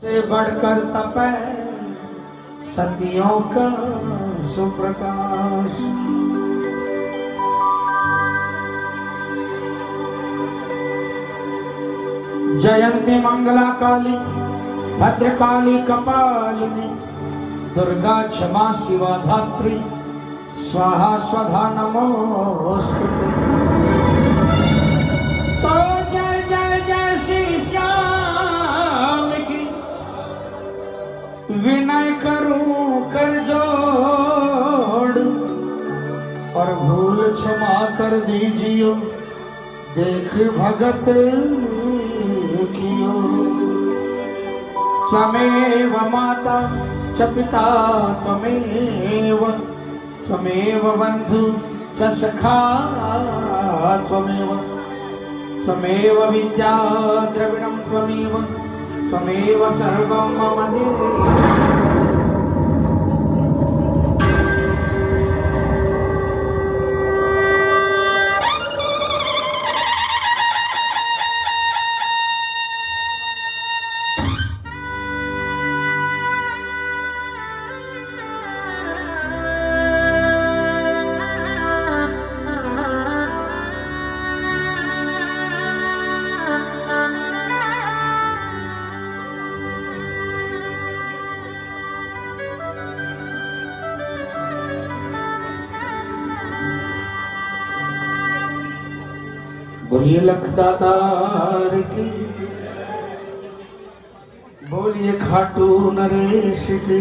से बढ़कर तपे सतियों का सुप्रकाश। जयंती मंगला काली भद्रकाली कपालिनी दुर्गा क्षमा शिवा धात्री स्वाहा स्वधा नमोस्तुते। तो जय जय जय श्री श्याम की विनय करूं कर जोड़ और भूल क्षमा कर दीजियो देख भगत कियो। त्वमेव माता च पिता त्वमेव त्वमेव बंधु च सखा त्वमेव त्वमेव विद्या द्रविणं त्वमेव त्वमेव सर्वं मम देव। बोलिए लखदातार की, बोलिए खाटू नरेश की।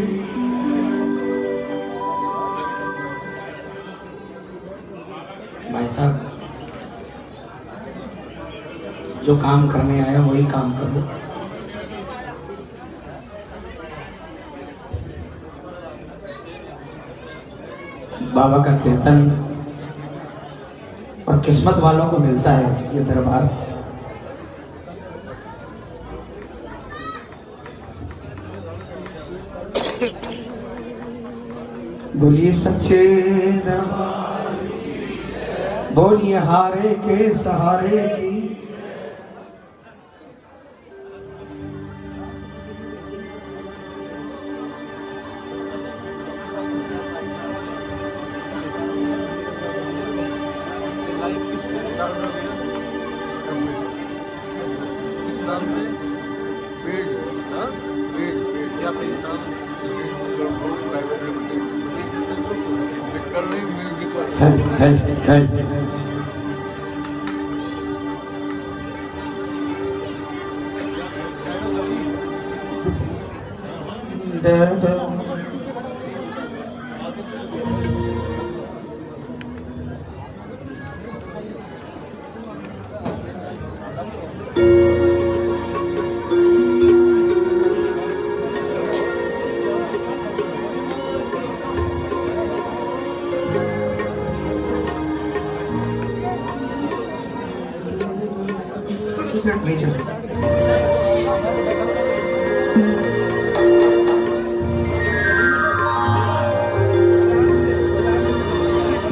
भाई साहब जो काम करने आया वही काम करो। बाबा का कीर्तन और किस्मत वालों को मिलता है ये दरबार। बोलिए सच्चे दरबार, बोलिए हारे के सहारे की।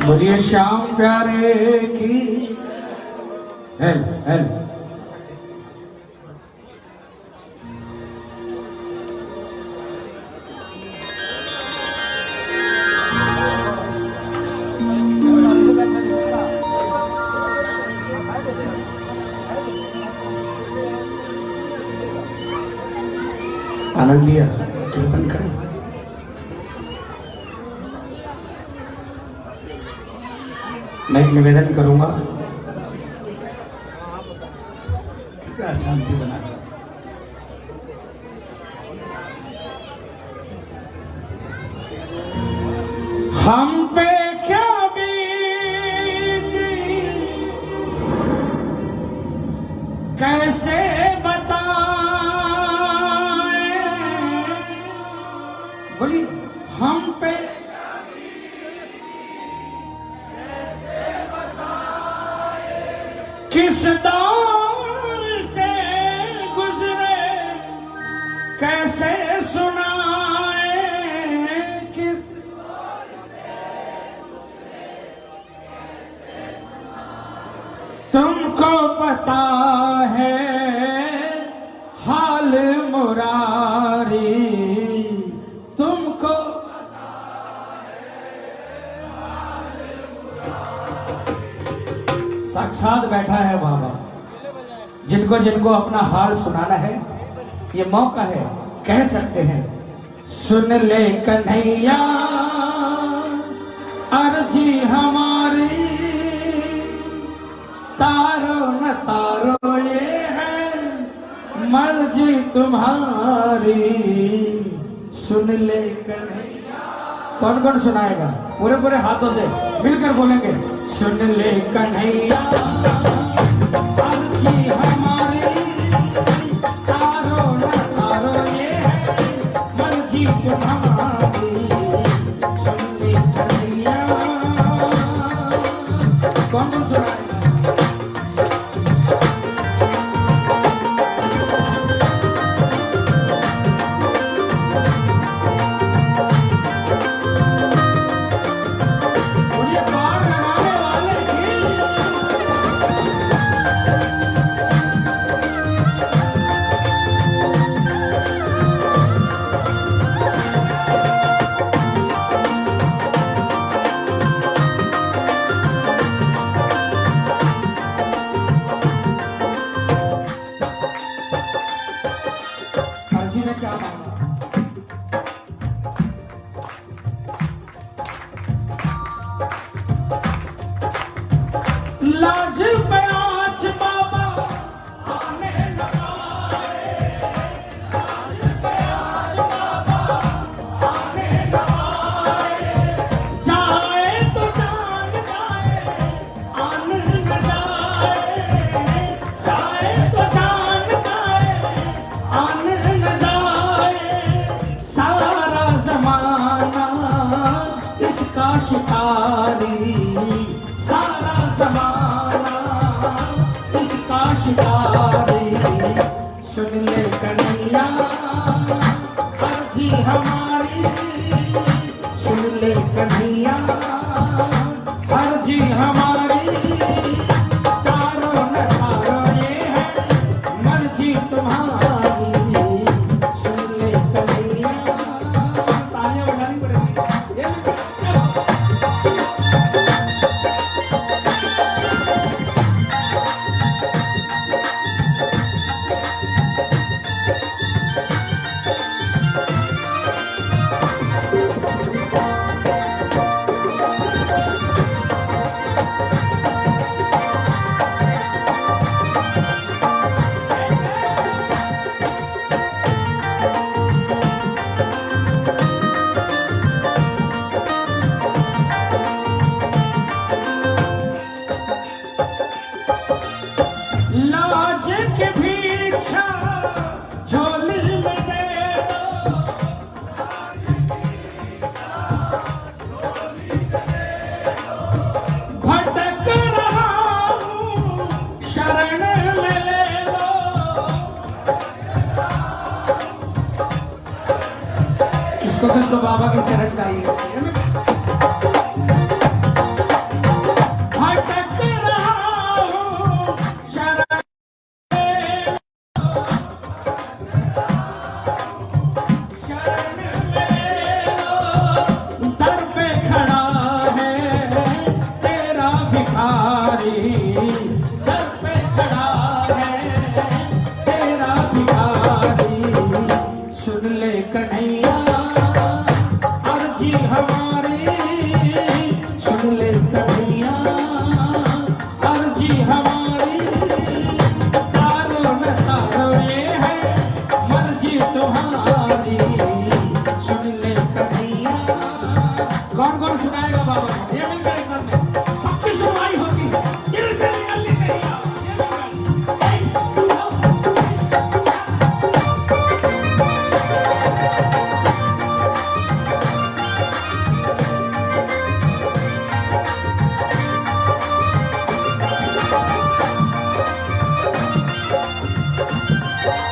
बोलिए श्याम प्यारे की। हेल हेल आनंद लिया कीर्तन करें। मैं एक निवेदन करूंगा, शांति बना। हम पे क्या बीती कैसे बताएं, बोली हम पे किस दौर से गुजरे कैसे सुनाए, किस दौर से गुजरे कैसे सुनाए। तुमको पता है हाल मुराद साथ बैठा है बाबा, जिनको जिनको अपना हाल सुनाना है ये मौका है, कह सकते हैं। सुन ले कन्हैया अर्जी हमारी, तारो न तारो ये है मर्जी तुम्हारी। सुन ले कन्हैया, कौन कौन सुनाएगा? पूरे पूरे हाथों से मिलकर बोलेंगे। सुन ले कन्हैया अर्जी हमारी, तारो न तारो ये है मर्जी तुम्हारी। सुन ले कन्हैया, कौन कौन सुनाएगा? लाज पे आज बाबा आने लगा है, लाज पे आज बाबा आने लगा है। जाए तो जान जाए आन न जाए, जाए तो जान जाए आन न जाए। सारा जमाना इसका शिकारी, सारा जमाना इसका शिकारी। सुन ले कन्हैया अर्जी हमारी, सुन ले कन्हैया अर्जी हमारी। तारो न तारो ये है मर्जी तुम्हारी। सुन ले कन्हैया, तालियां बजानी पड़ेगी। लाज के भिक्षा झोली में दे दो, भटक रहा हूँ शरण में ले लो। किसको किसको बाबा की शरण चाहिए? भटक रहा हूँ शरण, दर पे खड़ा है तेरा भिखारी, दर पे खड़ा है तेरा भिखारी। सुन ले कन्हैया अर्जी हमारी, सुन ले कन्हैया अर्जी हमारी। तारो न तारो ये है मर्जी तुम्हारी। सुन ले कन्हैया, कौन कौन सुनाएगा बाबा? ये मिलकर एक में पक्की सुनाई होगी, दिल से निकलनी चाहिए।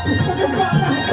किसको किसको आता है?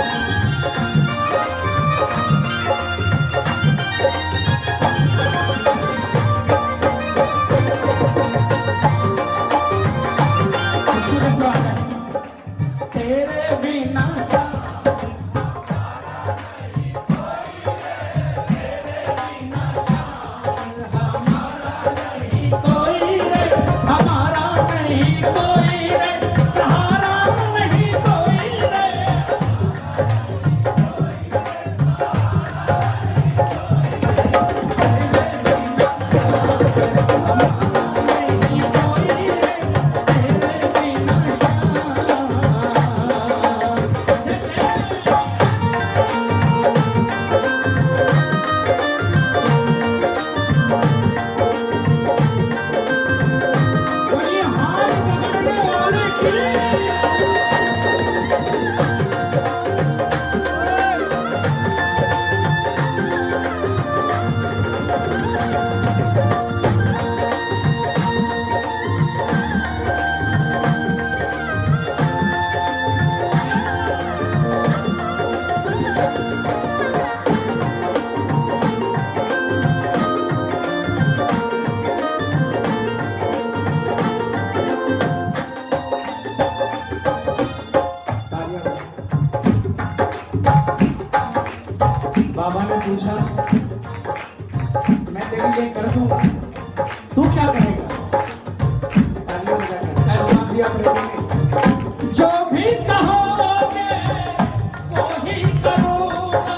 ये कर दूंगा, तू क्या कहेगा? तालियां बजाकर तालियां दिया करेंगे। जो भी कहोगे वो ही करूंगा,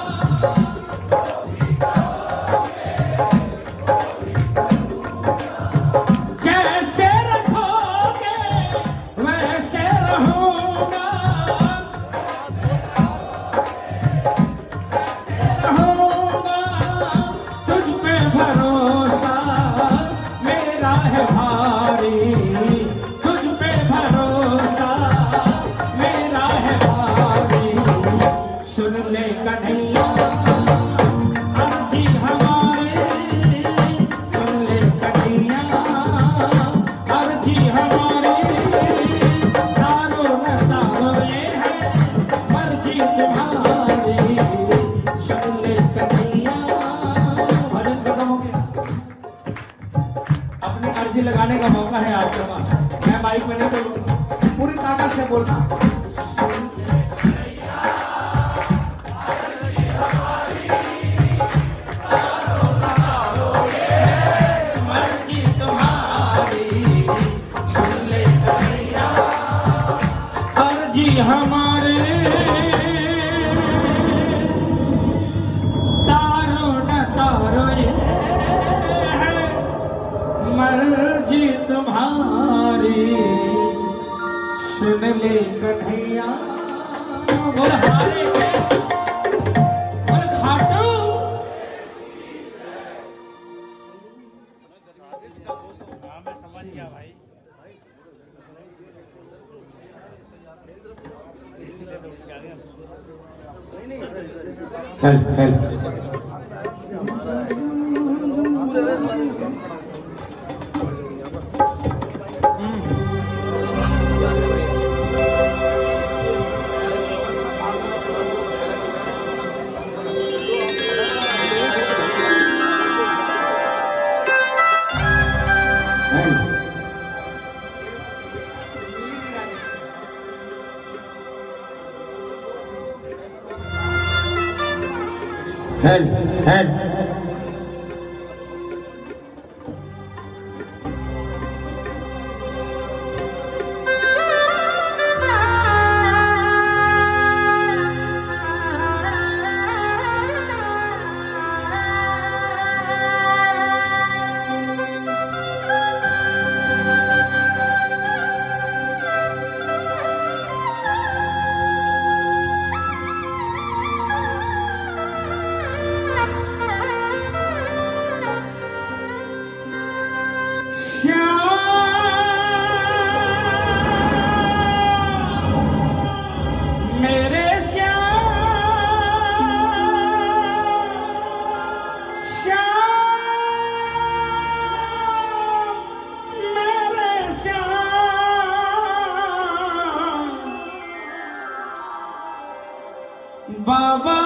जैसे रखोगे वैसे रहूंगा, रहूंगा। तुझ पे भरोसा मेरा है भारी, तुझ पे भरोसा मेरा है भारी। सुन ले कन्हैया अर्जी हमारी, सुन ले कन्हैया अर्जी हमारी। तारो न तारो ये है मर्जी तुम्हारी, सुन ले कन्हैया। भजन खत्म हो गया, अपनी अर्जी लगाने का मौका है आपके पास। मैं माइक में नहीं बोलूंगा, पूरी ताकत से बोलना। मर्जी तुम्हारी, सुन ले कन्हैया अर्जी हमारे। तारो न तारो ये है मर्जी तुम्हारी, सुन ले कन्हैया। बोल हारे के बोल खाटू। हाँ मैं समझ गया भाई। हेल हेल मेरे बाबा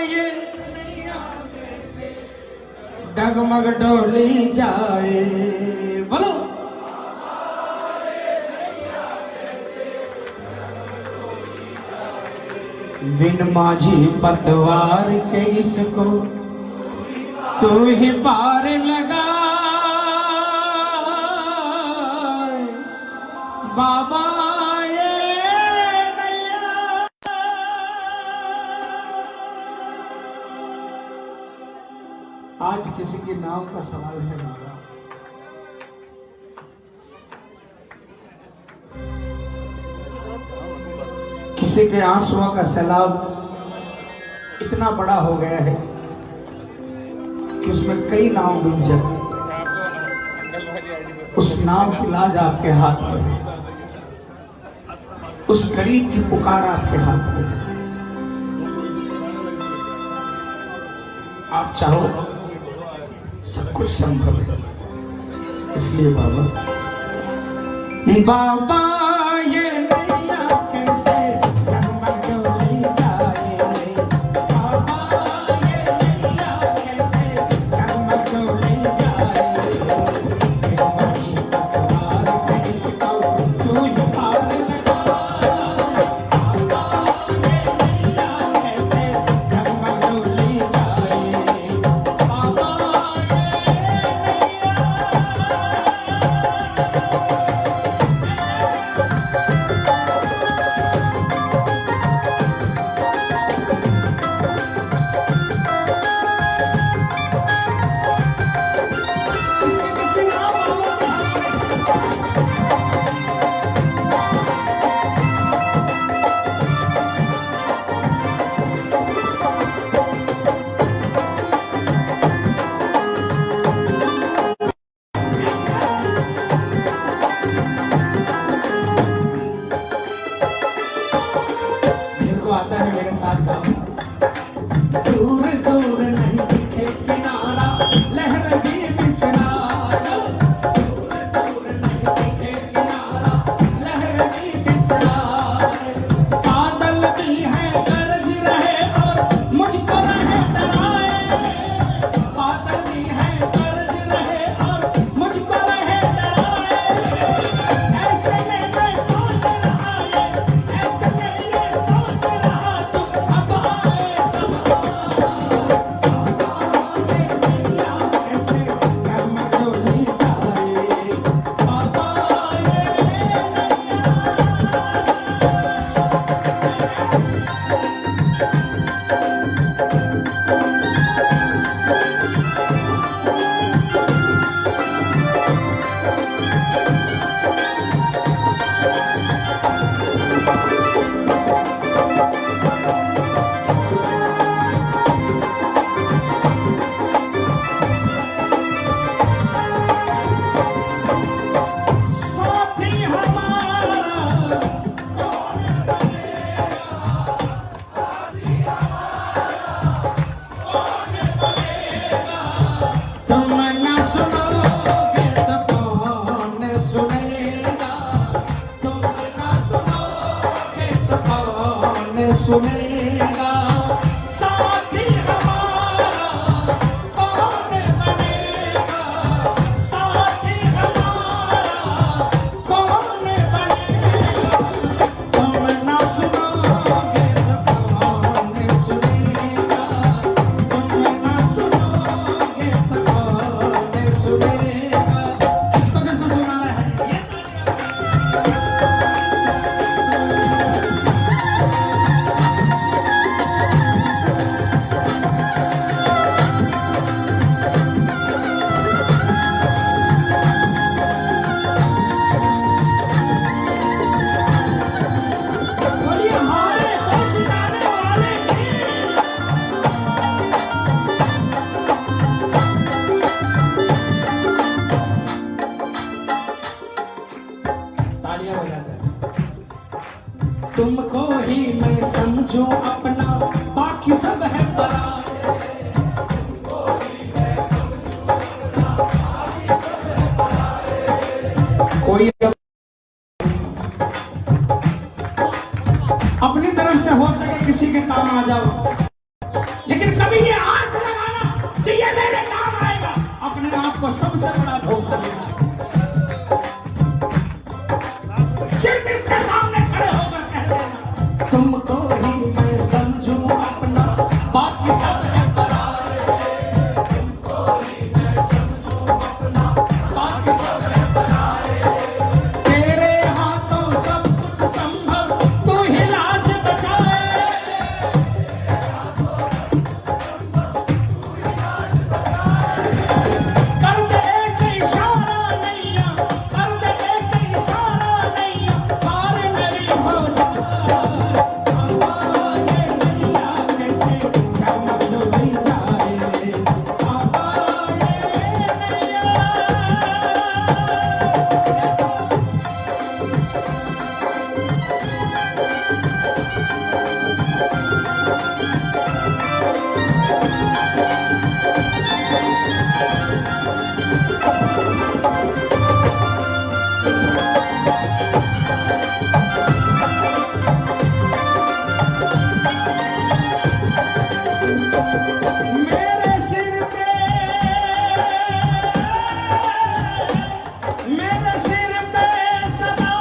ये नैया कैसे डगमग डोली जाए। बोलो बिन माझी पतवार के इसको तू ही पार लगा। बाबा ये नैया। आज किसी की नाव का सवाल है बाबा, किसी के आंसुओं का सैलाब इतना बड़ा हो गया है कि उसमें कई नाव डूब जाए। उस नाव की लाज आपके हाथ में है, उस गरीब की पुकार आपके हाथ में है। आप चाहो सब कुछ संभव है। इसलिए बाबा बाबा ये नैया कैसे डगमग डोली जाए। बाबा ये नैया कैसे डगमग डोली जाए। बिन माझी पतवार के इसको तू ही पार लगा। बाबा ये नैया कैसे डगमग डोली जाए। बाबा ये समझूं अपना, बाकी सब है पराया। कोई अपनी तरफ से हो सके किसी के काम आ जाओ, लेकिन कभी ये आस लगाना कि ये मेरे काम आएगा, अपने आप को सबसे बड़ा धोखा देना। सिर्फ इसके सामने खड़े होकर कह देना, तुमको ही मैं समझूं अपना, बाकी सब है पराया। तुमको ही मैं समझूं अपना, बाकी सब है पराया। तेरे हाथों सब कुछ संभव, तू ही लाज बचाए। कर दे एक इशारा नैया, कर दे एक इशारा नैया, हार मेरी हो जाए। बाबा ये नैया कैसे कमर डूबी जाए, बाबा ये नैया। मेरे सिर पे, मेरे सिर पे सदा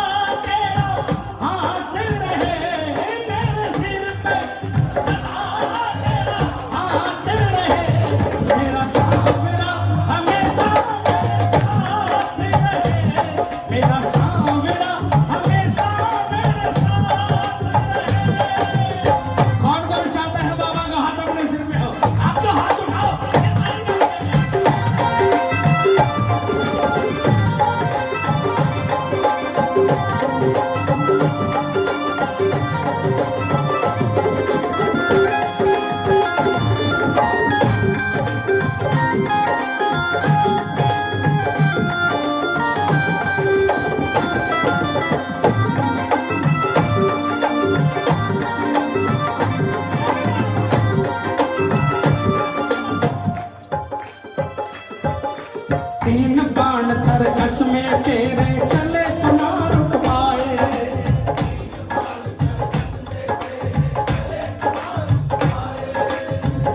तेरा हाथ रहे। मेरे सिर पे सदा तेरा हाथ रहे। मेरा सांवरा हमेशा मेरे साथ रहे। मेरा सांवरा हमेशा मेरे साथ रहे। कौन कौन चाहता है बाबा का हाथ अपने सिर पे हो? आप तो हाथ उठाओ। तीन बाण तरकस में तेरे चले तो ना रुक पाए।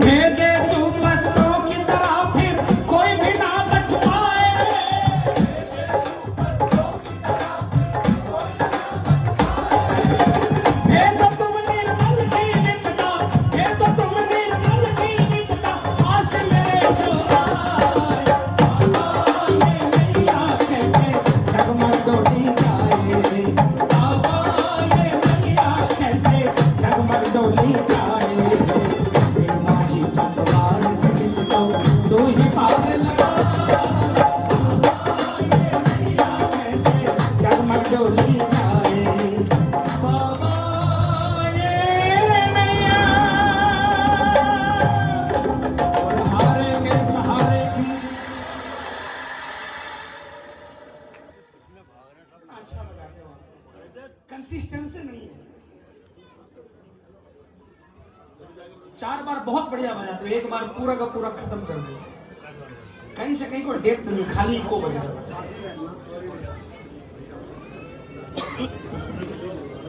भेदे तू पत्तों की तरह फिर कोई भी ना बच पाए। भेद तुम निर्मल की विपदा, भेद तुम निर्मल की विपदा, आस मेरे जो आए। बाबा ये नैया कैसे डगमग डोली जाए। बाबा ये नैया कैसे डगमग डोली जाए। बिन माझी पतवार के किसको तू ही पार लगा। बाबा ये नैया कैसे डगमग डोली जाए। बाबा ये नैया। और हारे के सहारे की अच्छा बजाते हो, कंसिस्टेंसी नहीं है। 4 बार बहुत बढ़िया बजाते हो, एक बार पूरा का पूरा खत्म कर दो। कहीं से कहीं को डेप्थ नहीं, खाली इको बज रहा है बस।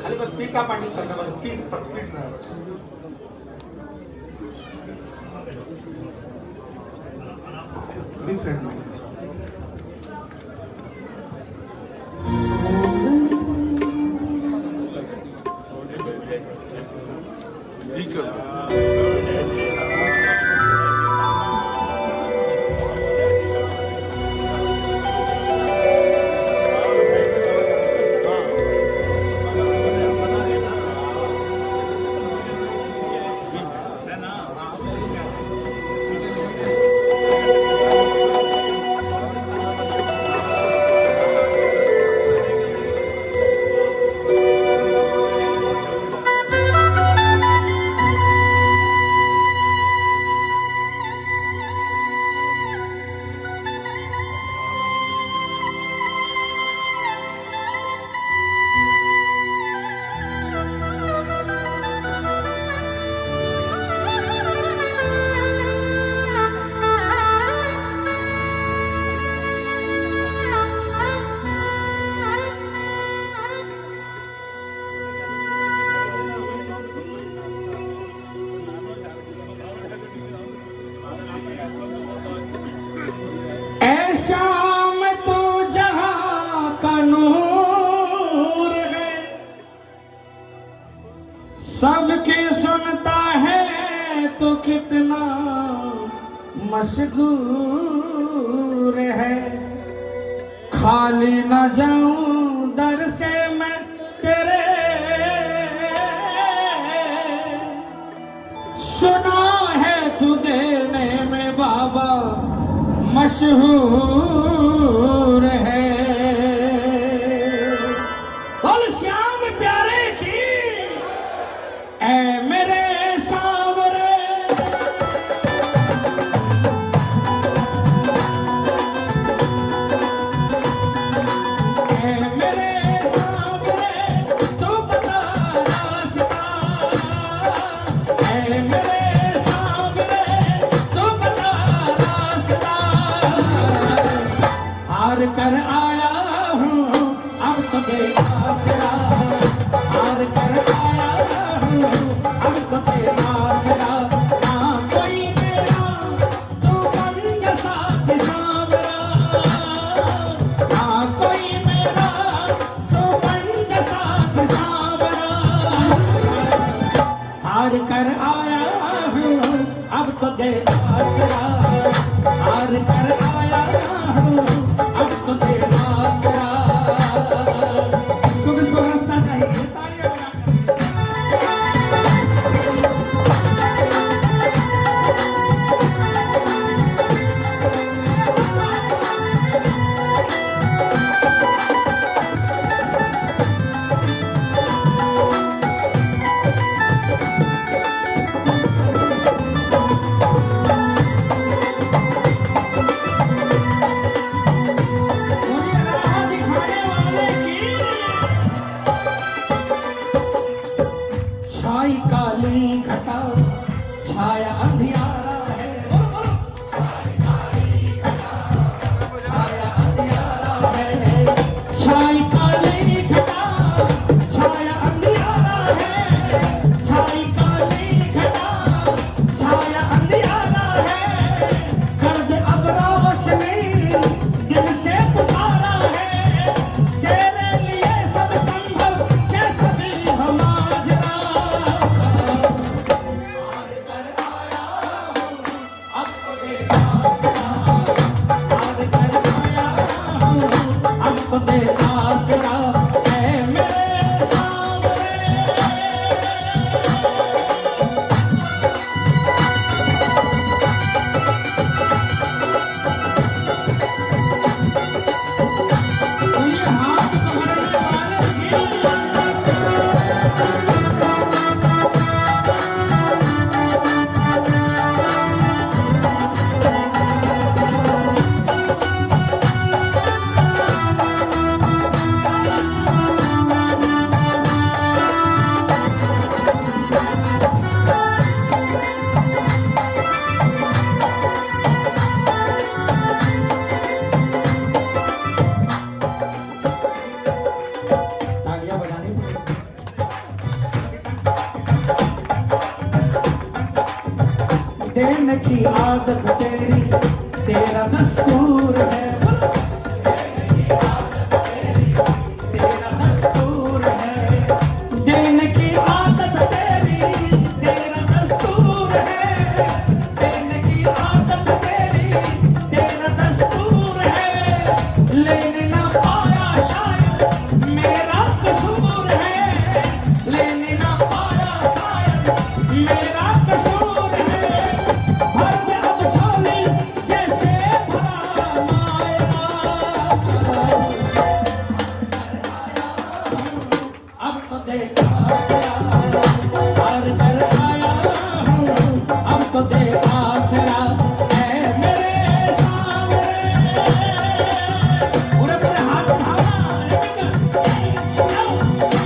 खाली बस पीका पार्टी चल रहा है, बस पीट रहा है बस। Different mind. सबकी सुनता है तो कितना मशगूर है, खाली न जाऊं दर से मैं तेरे, सुना है तू देने में बाबा मशहूर है। बोल श्याम प्यारे की, ऐ मेरे सांवरे, ऐ मेरे सांवरे, तू बता रास्ता, ऐ मेरे सांवरे, तू बता रास्ता। हार कर आया हूँ अब तो बेआसरा, हार कर आया हूँ अब तो बेआसरा, ना कोई मेरा तू बन जा साथी सांवरा, ना कोई मेरा तू बन जा साथी सांवरा। हार कर आया हूँ अब तो दे आसरा, हार कर आया हूँ अब तो दे आसरा। किसको रास्ता चाहिए तालियां बजाकर। मुझे राह दिखाने वाले की छाई काली घटा, छाया अंधियारा है, छाया अंधियारा है, छाई काली घटा, छाया अंधियारा है, छाई काली घटा, छाया अंधियारा है, कर दे अब रोशनी दिल से पुकारा है, तेरे लिए सब संभव कैसे भी हो माजरा। हार कर आया हूँ अब तो दे आसरा, हार कर आया हूँ अब तो दे आसरा, ऐ मेरे सांवरे। ये हाथ पकड़ने वाले की तालियां बजानी पड़ेगी। देने की आदत तेरी, तेरा दस्तूर है, तेरा दस्तूर है, देने की आदत तेरी, तेरा दस्तूर है, देने की आदत तेरी, तेरा दस्तूर है, लेने ना पाया शायद मेरा कसूर है, लेने ना पाया शायद मेरा कसूर है, भर दे अब झोली जैसे भरा माया। अब तो देख आसरा, हार कर आया हूँ अब तो दे आसरा, ऐ मेरे सांवरे। पूरे पूरे हाथ उठाना, क्या बोलोगे?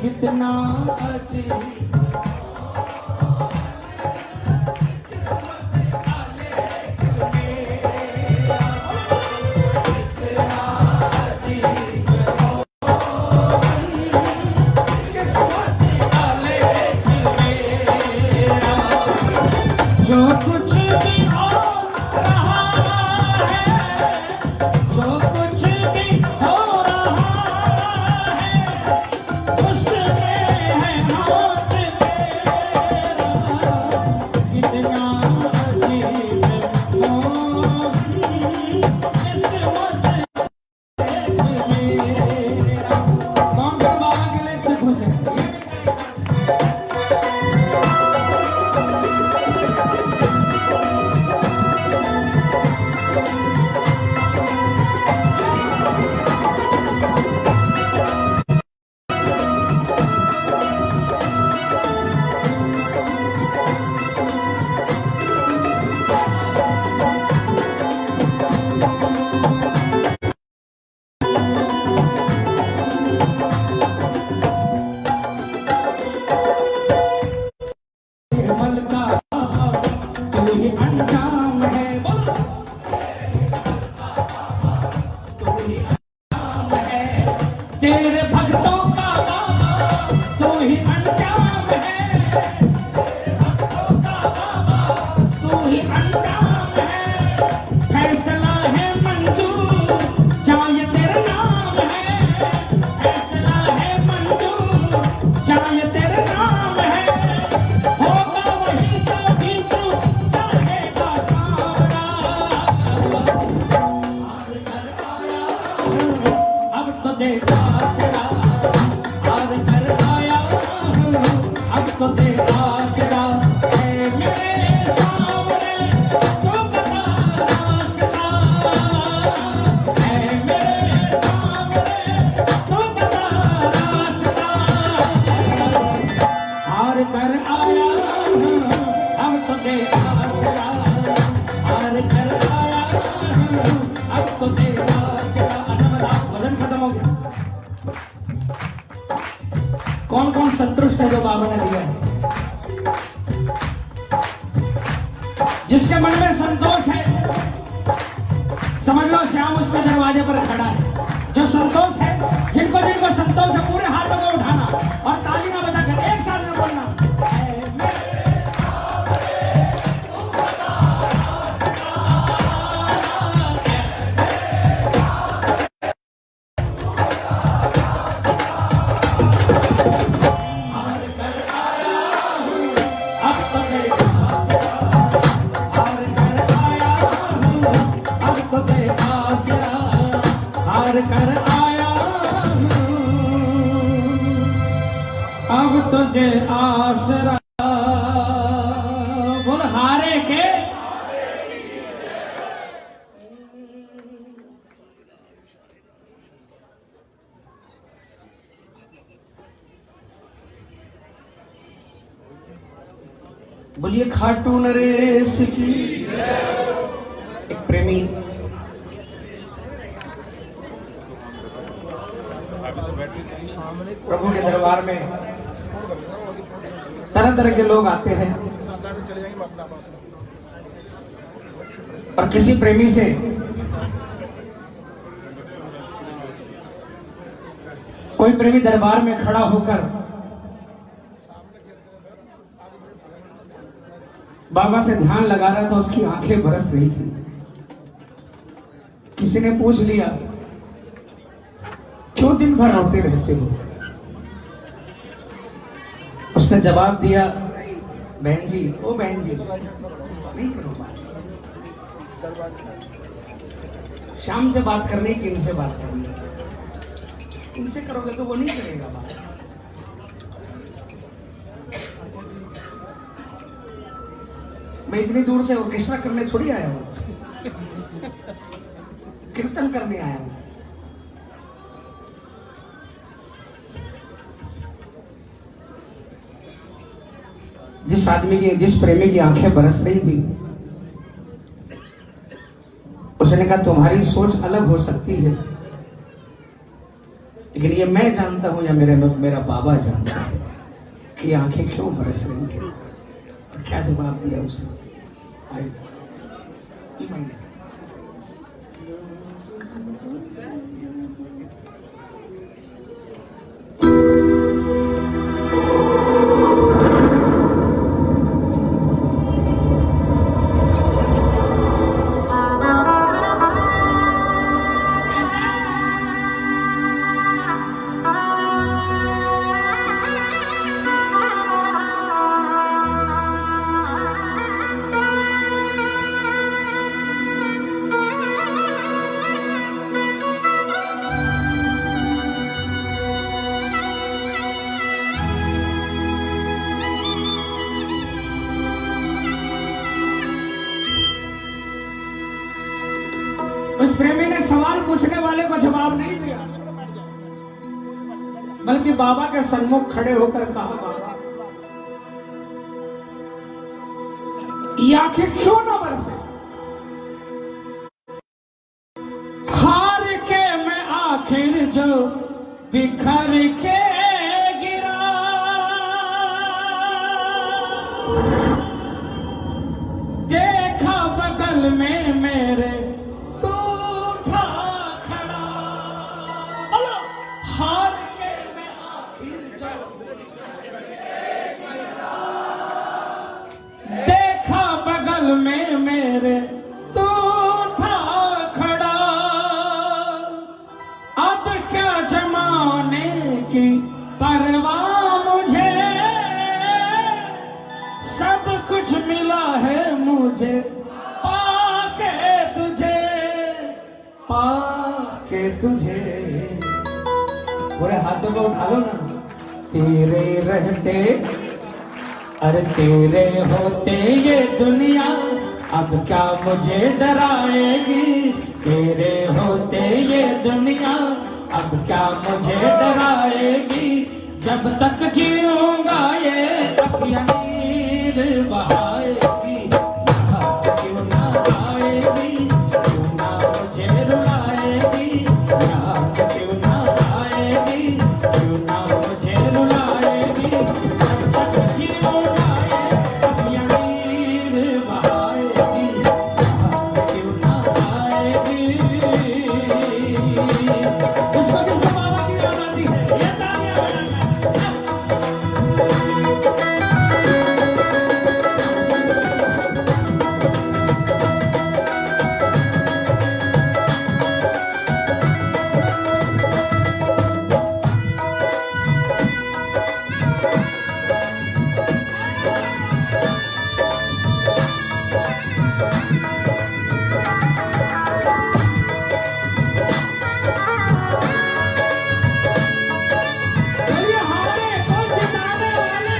कितना अजीब कितना अजीब भक्तों का बाबा तू ही अंजाम है, भक्तों का बाबा तू ही अंजाम है, फैसला है मंजूर चाहे तेरा नाम है, फैसला है मंजूर चाहे तेरा नाम है, होगा वही जो भी तू चाहेगा सामना। अब तो देखा सिरा, आज कर आया अब तो देखा सिरा, है मेरे सामने तो बता रास्ता, है मेरे सामने तो बता रास्ता, हार कर आया अब तो देखा सिरा, हार कर आया अब तो देखा सिरा। अच्छा बताओ, वजन खत्म हो गया। कौन कौन संतुष्ट है जो बाबा ने दिया है? जिसके मन में संतोष है समझ लो श्याम उसके दरवाजे पर खड़ा है। जो संतोष है, जिनको जिनको संतोष है, पूरे हाथों को उठाना और तालियां बजाकर एक साथ में बोलना, ऐ मेरे हार कर आया अब तो दे आसरा, बोल हारे के बोलिए खाटू नरेश की। एक प्रेमी प्रभु के दरबार में तरह तरह के लोग आते हैं और किसी प्रेमी से कोई प्रेमी दरबार में खड़ा होकर बाबा से ध्यान लगा रहा था, उसकी आंखें बरस रही थी। किसी ने पूछ लिया, क्यों दिन भर रोते रहते हो? उसने जवाब दिया, बहन जी, ओ बहन जी, नहीं करो बात, शाम से बात करनी कि इनसे बात करनी है? इनसे करोगे तो वो नहीं करेगा बात। मैं इतनी दूर से ऑर्केस्ट्रा करने थोड़ी आया हूं, कीर्तन करने आया हूं। जिस आदमी की, जिस प्रेमी की आंखें बरस रही थी, उसने कहा तुम्हारी सोच अलग हो सकती है, लेकिन ये मैं जानता हूं या मेरा बाबा जानता है कि आंखें क्यों बरस रही है। और क्या जवाब दिया उसने? आई उस प्रेमी ने सवाल पूछने वाले को जवाब नहीं दिया, बल्कि बाबा के सन्मुख खड़े होकर कहा, बाबा ये आंखें क्यों न बरसे? हार के मैं आखिर जो बिखर के गिरा, देखा बगल में मेरे तू था खड़ा। हार के परवाह मुझे सब कुछ मिला है मुझे पाके तुझे, पाके तुझे। पूरे हाथों को उठा लो ना। तेरे रहते अरे तेरे होते ये दुनिया अब क्या मुझे डराएगी, तेरे होते ये दुनिया अब क्या मुझे डराएगी। जब तक जीऊंगा ये अखियां नीर बहाएगी, याद क्यों ना आएगी, क्यों ना मुझे रुलाएगी, याद क्यों ना आएगी, क्यों ना मुझे रुलाएगी। जब तक जीऊंगा ये अखियां नीर बहाएगी, याद क्यों ना आएगी। किसको किसको बाबा की याद आती है? ये तालियां बजाना। चलिए हारे को जिताने वाले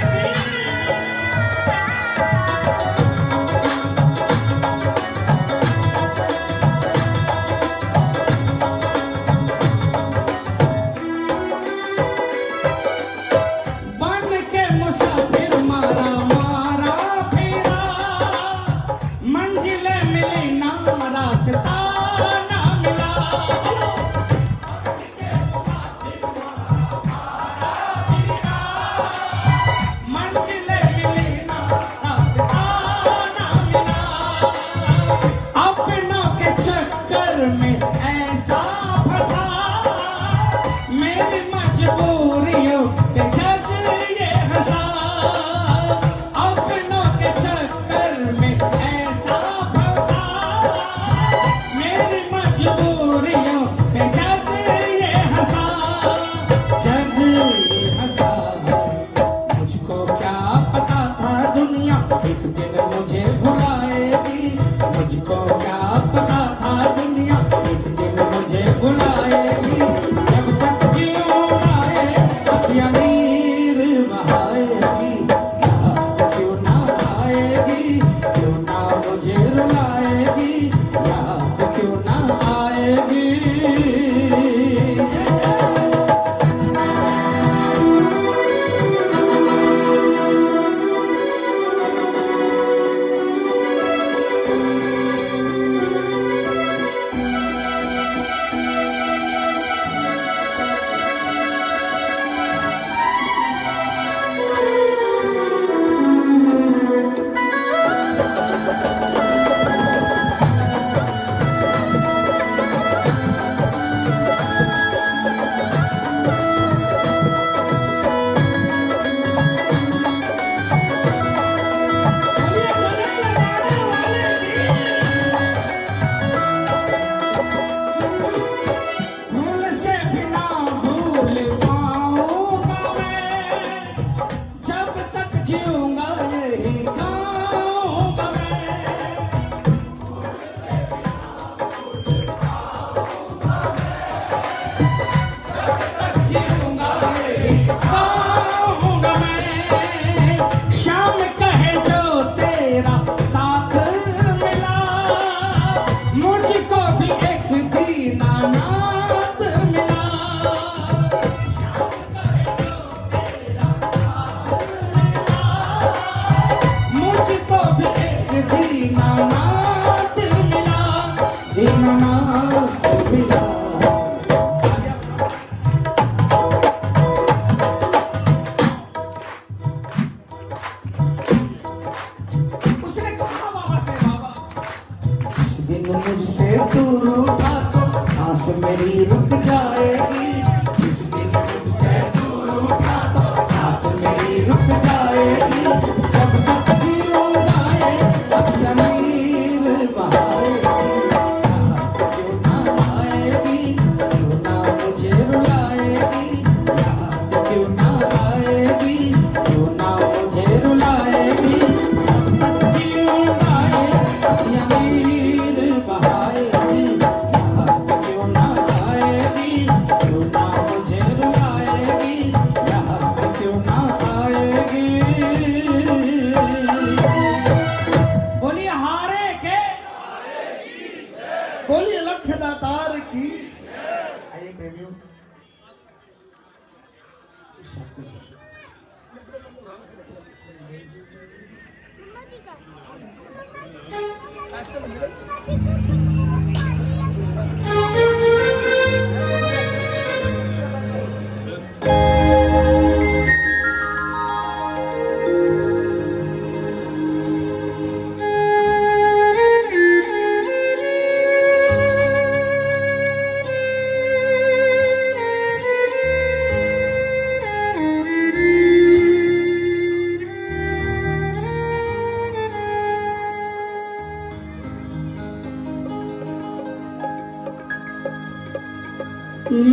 बन के मुसाफिर मारा मारा फिरा, मंजिलें मिली ना रास्ता ना मिला। मंजिलें मिली ना रास्ता ना मिला। अपनों के चक्कर में ऐसा फंसा, मेरी मजबूरियों पे जग ये हंसा। अपनों के चक्कर में ऐसा फंसा, मेरी मजबूरियों पे जग ये हंसा, जग ये हंसा। मुझको क्या पता था दुनिया एक दिन मुझे भुलाएगी, मुझको क्या पता था दुनिया एक दिन मुझे भुलाएगी। जब तक जीऊंगा ये अखियां नीर बहाएगी, याद क्यों ना आएगी, क्यों ना मुझे रुलाएगी, याद क्यों ना आएगी। भूल से बिना भूल पाऊंगा मैं, जब तक जीऊंगा यही गाऊंगा मैं। जब तक जीऊंगा यही गाऊंगा मैं। शाम कहे जो तेरा साथ मिला, मुझको भी एक दीनानाथ मिला। शाम कहे जो तेरा साथ मिला, मुझको भी एक दीनानाथ मिला, दीनानाथ मिला।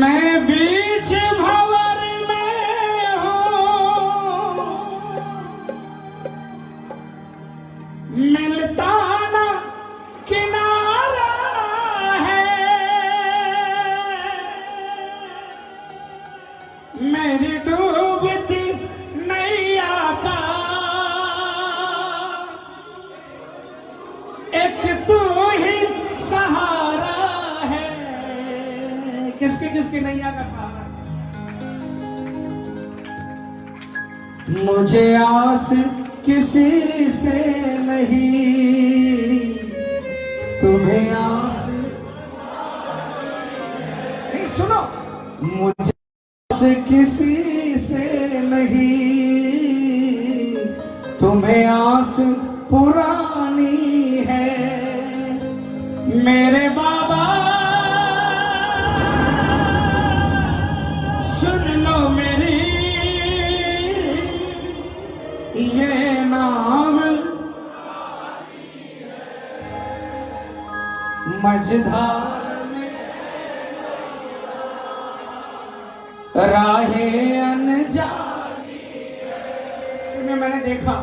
मैं बीच भंवर में हूँ, मिलता ना किनारा है, मेरी डूबती नैया का एक तू ही सहारा है। किसके किसके नैया का सहारा? मुझे आस किसी से नहीं, तुम्हें आस नहीं। सुनो, मुझे आस किसी से नहीं, तुम्हें आस पुरानी है। मेरे बाबा सुन लो मेरी ये नाम, मझधार में राहें अनजानी। मैंने देखा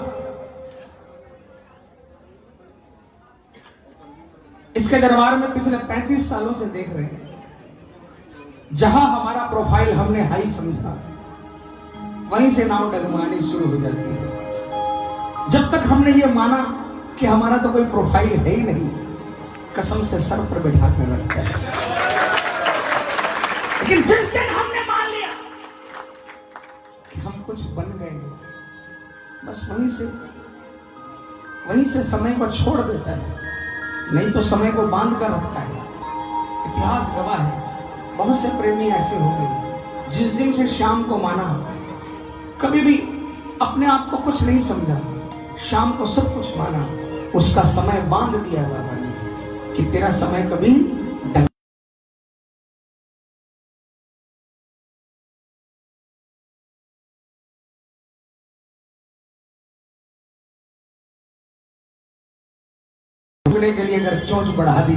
इसके दरबार में पिछले 35 सालों से देख रहे हैं, जहां हमारा प्रोफाइल हमने हाई समझा, वहीं से नाव डगमानी शुरू हो जाती है। जब तक हमने ये माना कि हमारा तो कोई प्रोफाइल है ही नहीं, कसम से सर पर बैठा कर रखता है। लेकिन जिस दिन हमने मान लिया कि हम कुछ बन गए, बस वहीं से समय को छोड़ देता है, नहीं तो समय को बांध कर रखता है। इतिहास गवाह है, बहुत से प्रेमी ऐसे हो गए जिस दिन से शाम को माना, कभी भी अपने आप को कुछ नहीं समझा, शाम को सब कुछ माना, उसका समय बांध दिया बाबा ने कि तेरा समय कभी ढूंढने के लिए अगर चोंच बढ़ा दी,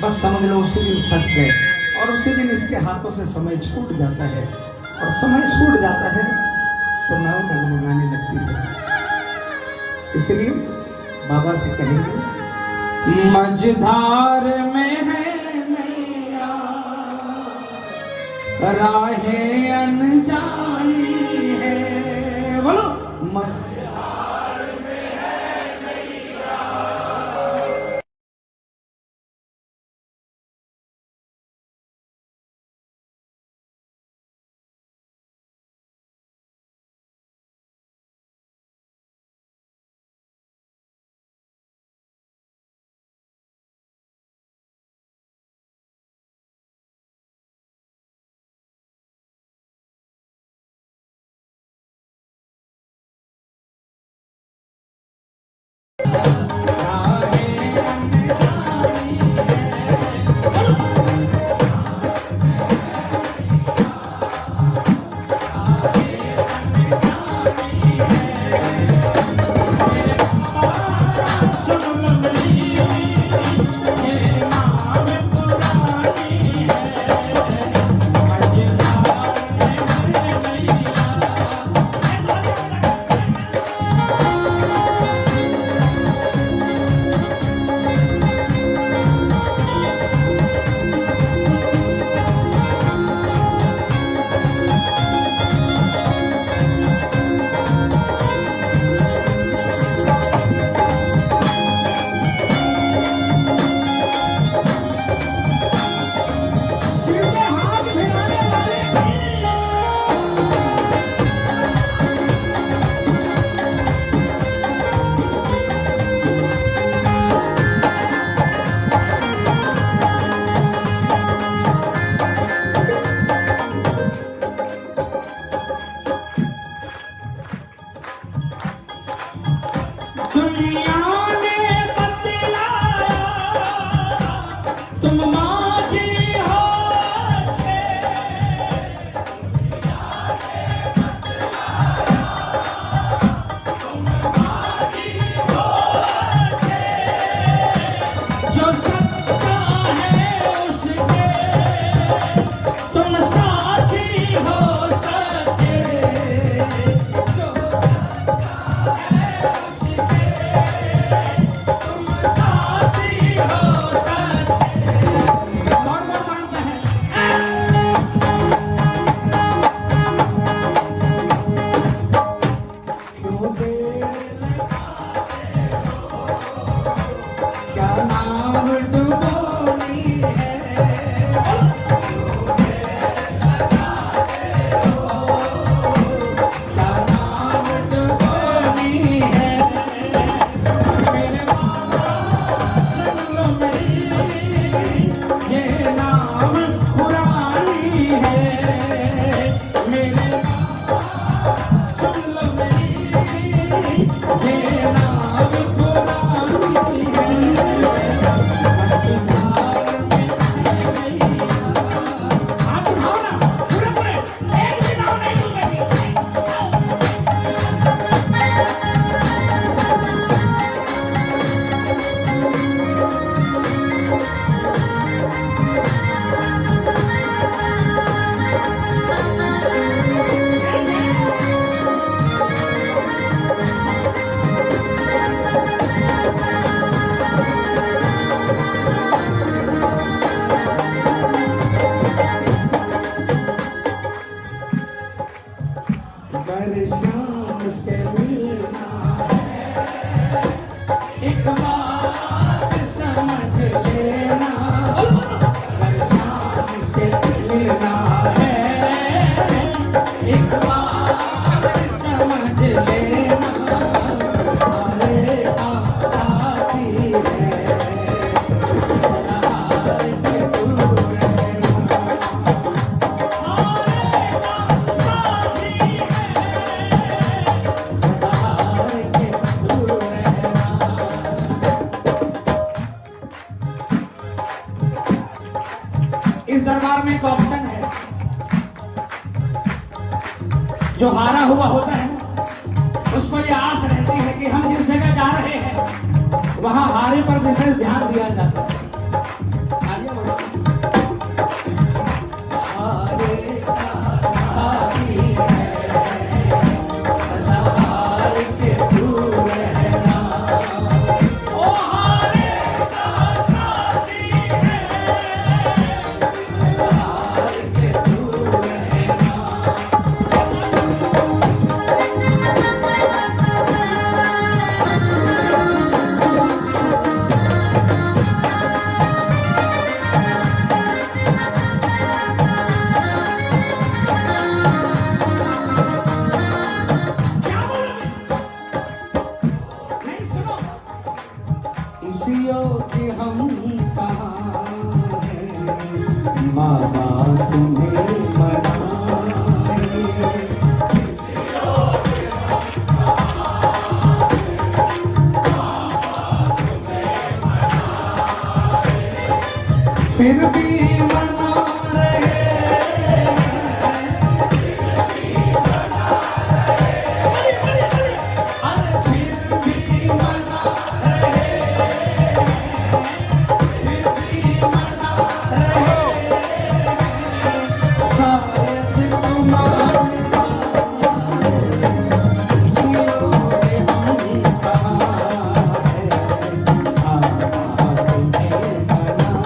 बस समझ लो उसी दिन फंस गए। और उसी दिन इसके हाथों से समय छूट जाता है, और समय छूट जाता है तो नाव डगमगाने लगती है। इसलिए बाबा से कहेंगे, मझधार में है नैया, राहें अनजानी है। बोलो, मझधार में है नैया। पर शाम से मिलना है, एक बात समझ लेना, पर शाम से मिलना है, एक बात समझ लेना, हमारे साथी है, सहार के तू रहना, हमारे साथी है, सहार के तू रहना। इस दरबार में एक ऑप्शन है, जो हारा हुआ होता है उसको ये आस रहती है कि हम जिस जगह जा रहे हैं वहां हारे पर विशेष ध्यान दिया जाता है। आइए बोलो। हारे का साथी है, सदा हार के तू रहना, ओ हारे का साथी है, सदा हार के तू रहना। क्या बोलोगे? नहीं सुनो। इसियों के हम कहाँ हैं, बाबा तुम्हें मनाए, फिर भी मना रहे, अरे फिर भी मना रहे, फिर भी मना रहे, शायद तुम्हारे इसियों के हम कहाँ हैं, बाबा तुम्हें मनाए।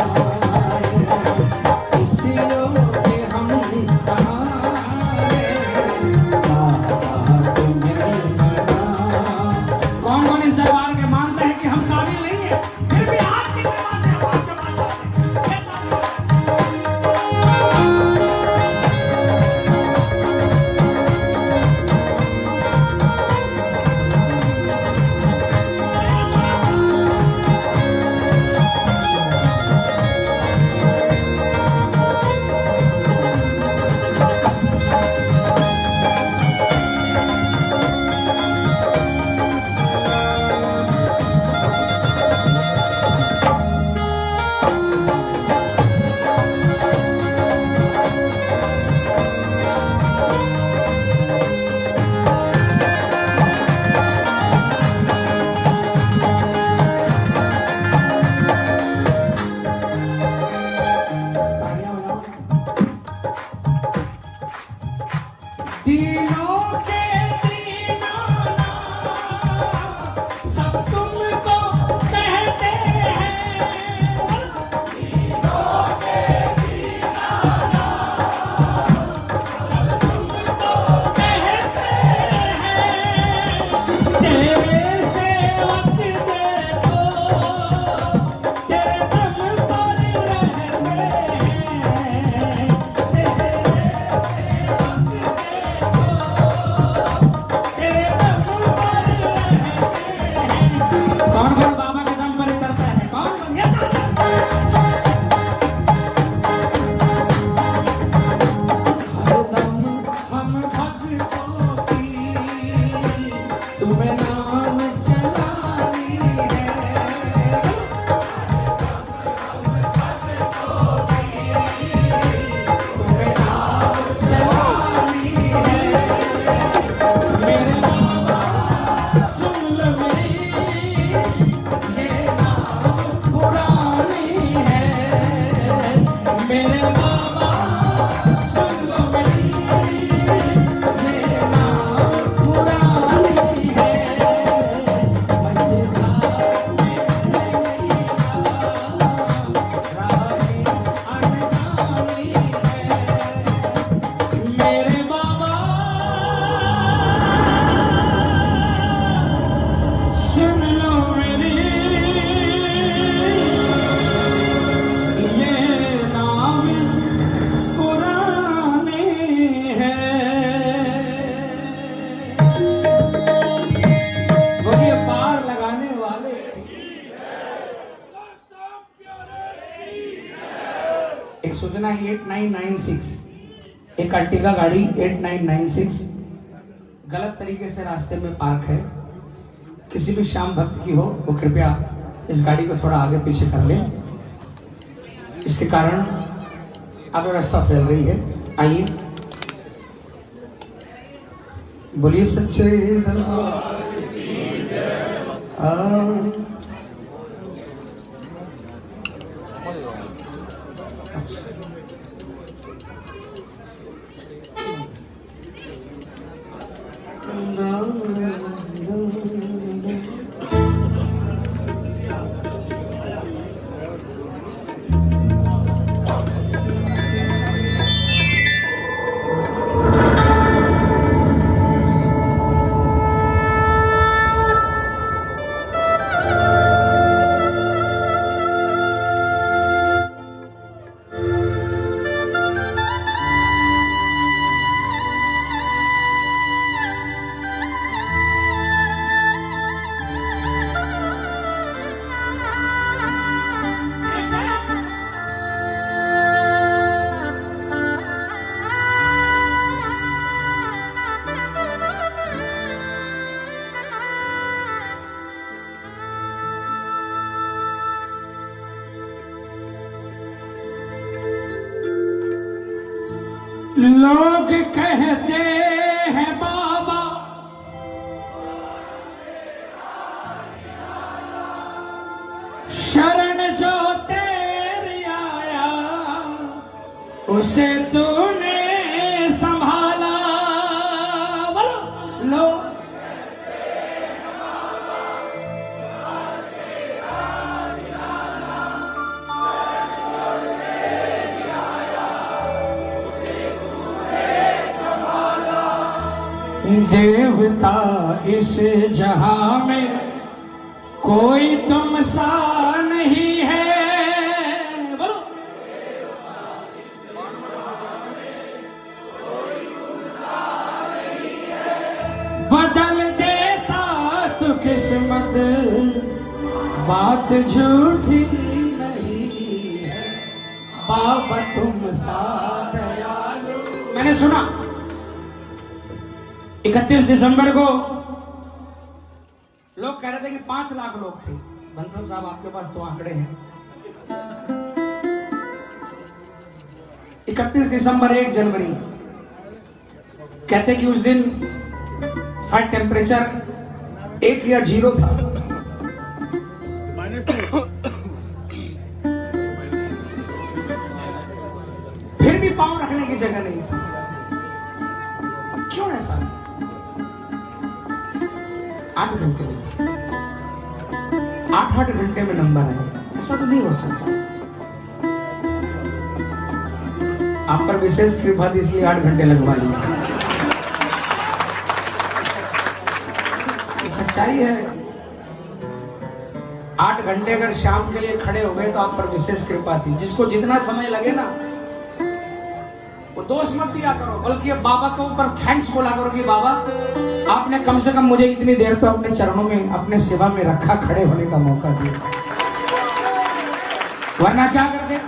सूचना 8996, एक अर्टिगा गाड़ी 8996 गलत तरीके से रास्ते में पार्क है। किसी भी श्याम भक्त की हो वो कृपया इस गाड़ी को थोड़ा आगे पीछे कर ले, इसके कारण अव्यवस्था फैल रही है। आइए, बोलिए सच्चे दरबार की जय। लोग कहते हैं बाबा शरण जो तेरी आया उसे तूने संभाला। बोलो लोग देवता इस जहां में कोई तुम सा नहीं है। बोलो बदल देता तो किस्मत, बात झूठी नहीं है बाबा तुम सा दयालु। मैंने सुना 31 दिसंबर को लोग कह रहे थे कि 5 लाख लोग थे। बंसल साहब आपके पास तो आंकड़े हैं। 31 दिसंबर 1 जनवरी कहते कि उस दिन शायद टेम्परेचर 1 या 0 था। फिर भी पांव रखने की जगह नहीं थी। क्यों ऐसा? 8 घंटे में 8 घंटे में नंबर है, ऐसा तो नहीं हो सकता। आप पर विशेष कृपा थी इसलिए 8 घंटे लगवा लिया। सच्चाई है। 8 घंटे अगर शाम के लिए खड़े हो गए तो आप पर विशेष कृपा थी। जिसको जितना समय लगे ना वो दोष मत दिया करो, बल्कि अब बाबा के ऊपर थैंक्स बोला करो कि बाबा आपने कम से कम मुझे इतनी देर तो अपने चरणों में अपने सेवा में रखा, खड़े होने का मौका दिया, वरना क्या करते?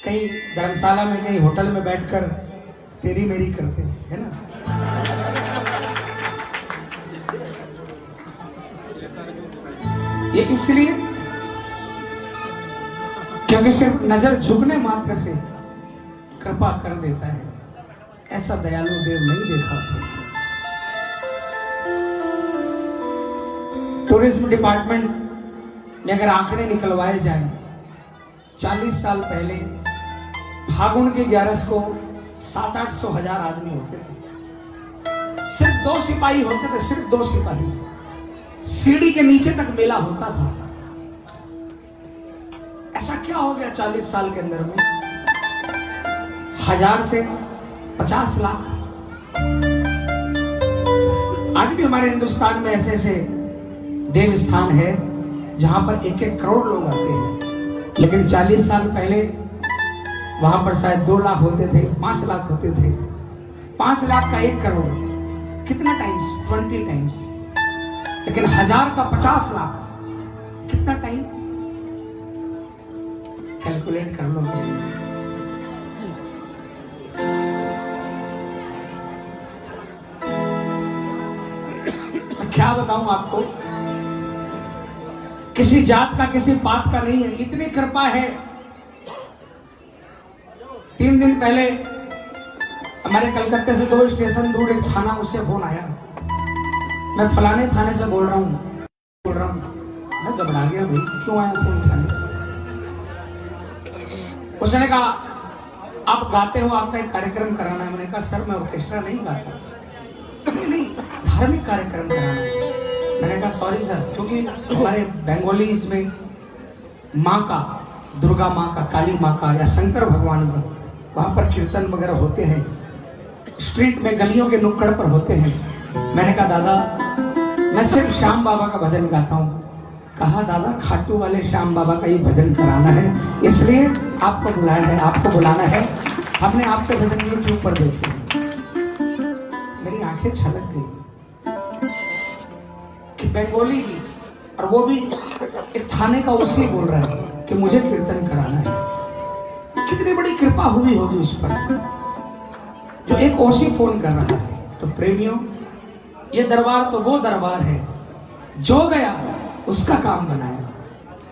कहीं धर्मशाला में कहीं होटल में बैठकर तेरी मेरी करते, है ना। ये इसलिए क्योंकि सिर्फ नजर झुकने मात्र से कृपा कर देता है। ऐसा दयालु देव नहीं देखा। टूरिज्म डिपार्टमेंट में अगर आंकड़े निकलवाए जाएं, 40 साल पहले फागुन के 11 को 700-800 हजार आदमी होते थे। सिर्फ 2 सिपाही होते थे, सिर्फ 2 सिपाही। सीढ़ी के नीचे तक मेला होता था। ऐसा क्या हो गया 40 साल के अंदर में? 1000 से 50 लाख। आज भी हमारे हिंदुस्तान में ऐसे ऐसे देव स्थान है जहां पर 1-1 करोड़ लोग आते हैं, लेकिन 40 साल पहले वहां पर शायद 2 लाख होते थे, 5 लाख होते थे। 5 लाख का 1 करोड़ कितना टाइम्स? 20 टाइम्स। लेकिन 1000 का 50 लाख कितना टाइम? कैलकुलेट कर लो। क्या बताऊं आपको, किसी जात का किसी पात का नहीं है, इतनी कृपा है। 3 दिन पहले हमारे कलकत्ते से 2 स्टेशन दूर एक थाना, उससे फोन आया, मैं फलाने थाने से बोल रहा हूं। मैं घबरा गया, भाई क्यों आया फोन थाने से? उसने कहा आप गाते हो, आपका एक कार्यक्रम कराना है। मैंने कहा सर मैं ऑर्केस्ट्रा नहीं गाता। नहीं, धार्मिक कार्यक्रम कराना है। मैंने कहा सॉरी सर, क्योंकि हमारे बंगालीज में माँ का, दुर्गा माँ का, काली माँ का या शंकर भगवान का वहां पर कीर्तन वगैरह होते हैं, स्ट्रीट में गलियों के नुक्कड़ पर होते हैं। मैंने कहा दादा मैं सिर्फ श्याम बाबा का भजन गाता हूँ। कहा दादा खाटू वाले श्याम बाबा का ही भजन कराना है, इसलिए आपको बुलाया है, आपको बुलाना है। हमने आपके भजन यूट्यूब पर देखे, मेरी आंखें छलक गई कि बंगाली भी, और वो भी एक थाने का उसी बोल रहा है कि मुझे कीर्तन कराना है। कितनी बड़ी कृपा हुई होगी उस पर, जो एक ओसी फोन कर रहा है। तो प्रेमियों, ये दरबार तो वो दरबार है जो गया उसका काम बनाया,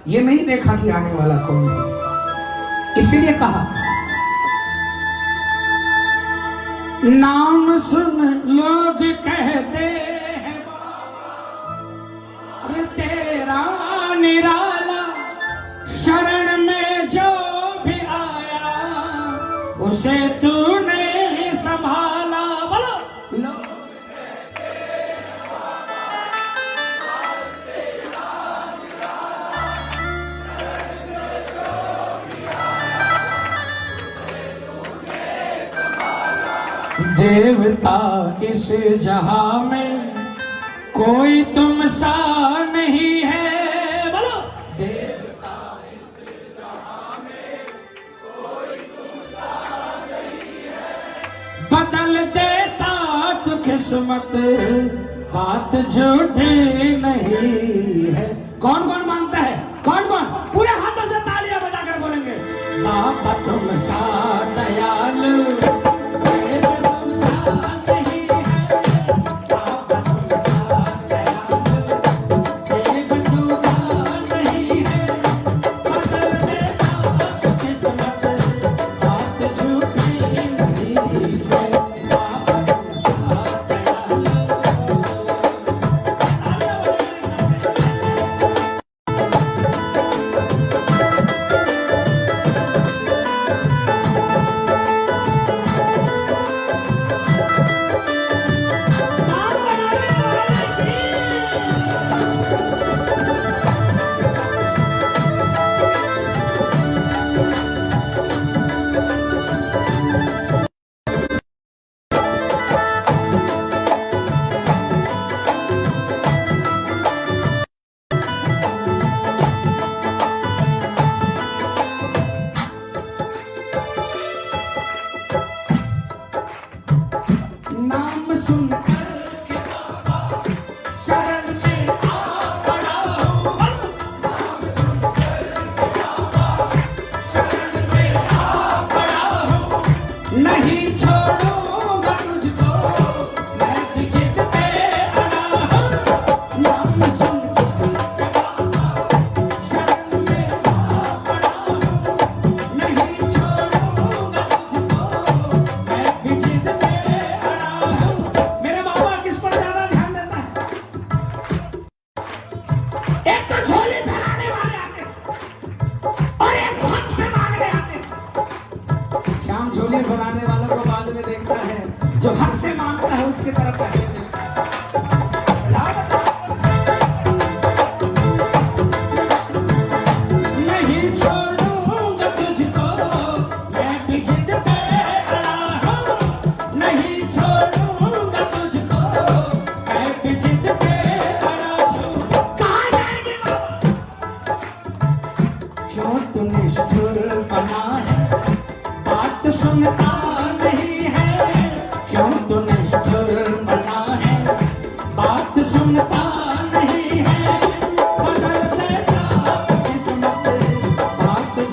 ये नहीं देखा कि आने वाला कौन है। इसीलिए कहा नाम सुन लोग कहते हैं अरे तेरा निराला, शरण में जो भी आया उसे तूने संभाला। बोलो लो देवता इस जहां में कोई तुम सा नहीं है। बोलो देवता इस जहां में कोई तुम सा नहीं है। बदल देता तो किस्मत, बात झूठी नहीं है। कौन कौन मानता है? कौन कौन? पूरे हाथों से तालियां बजाकर बोलेंगे बाबा तुम सा दयालु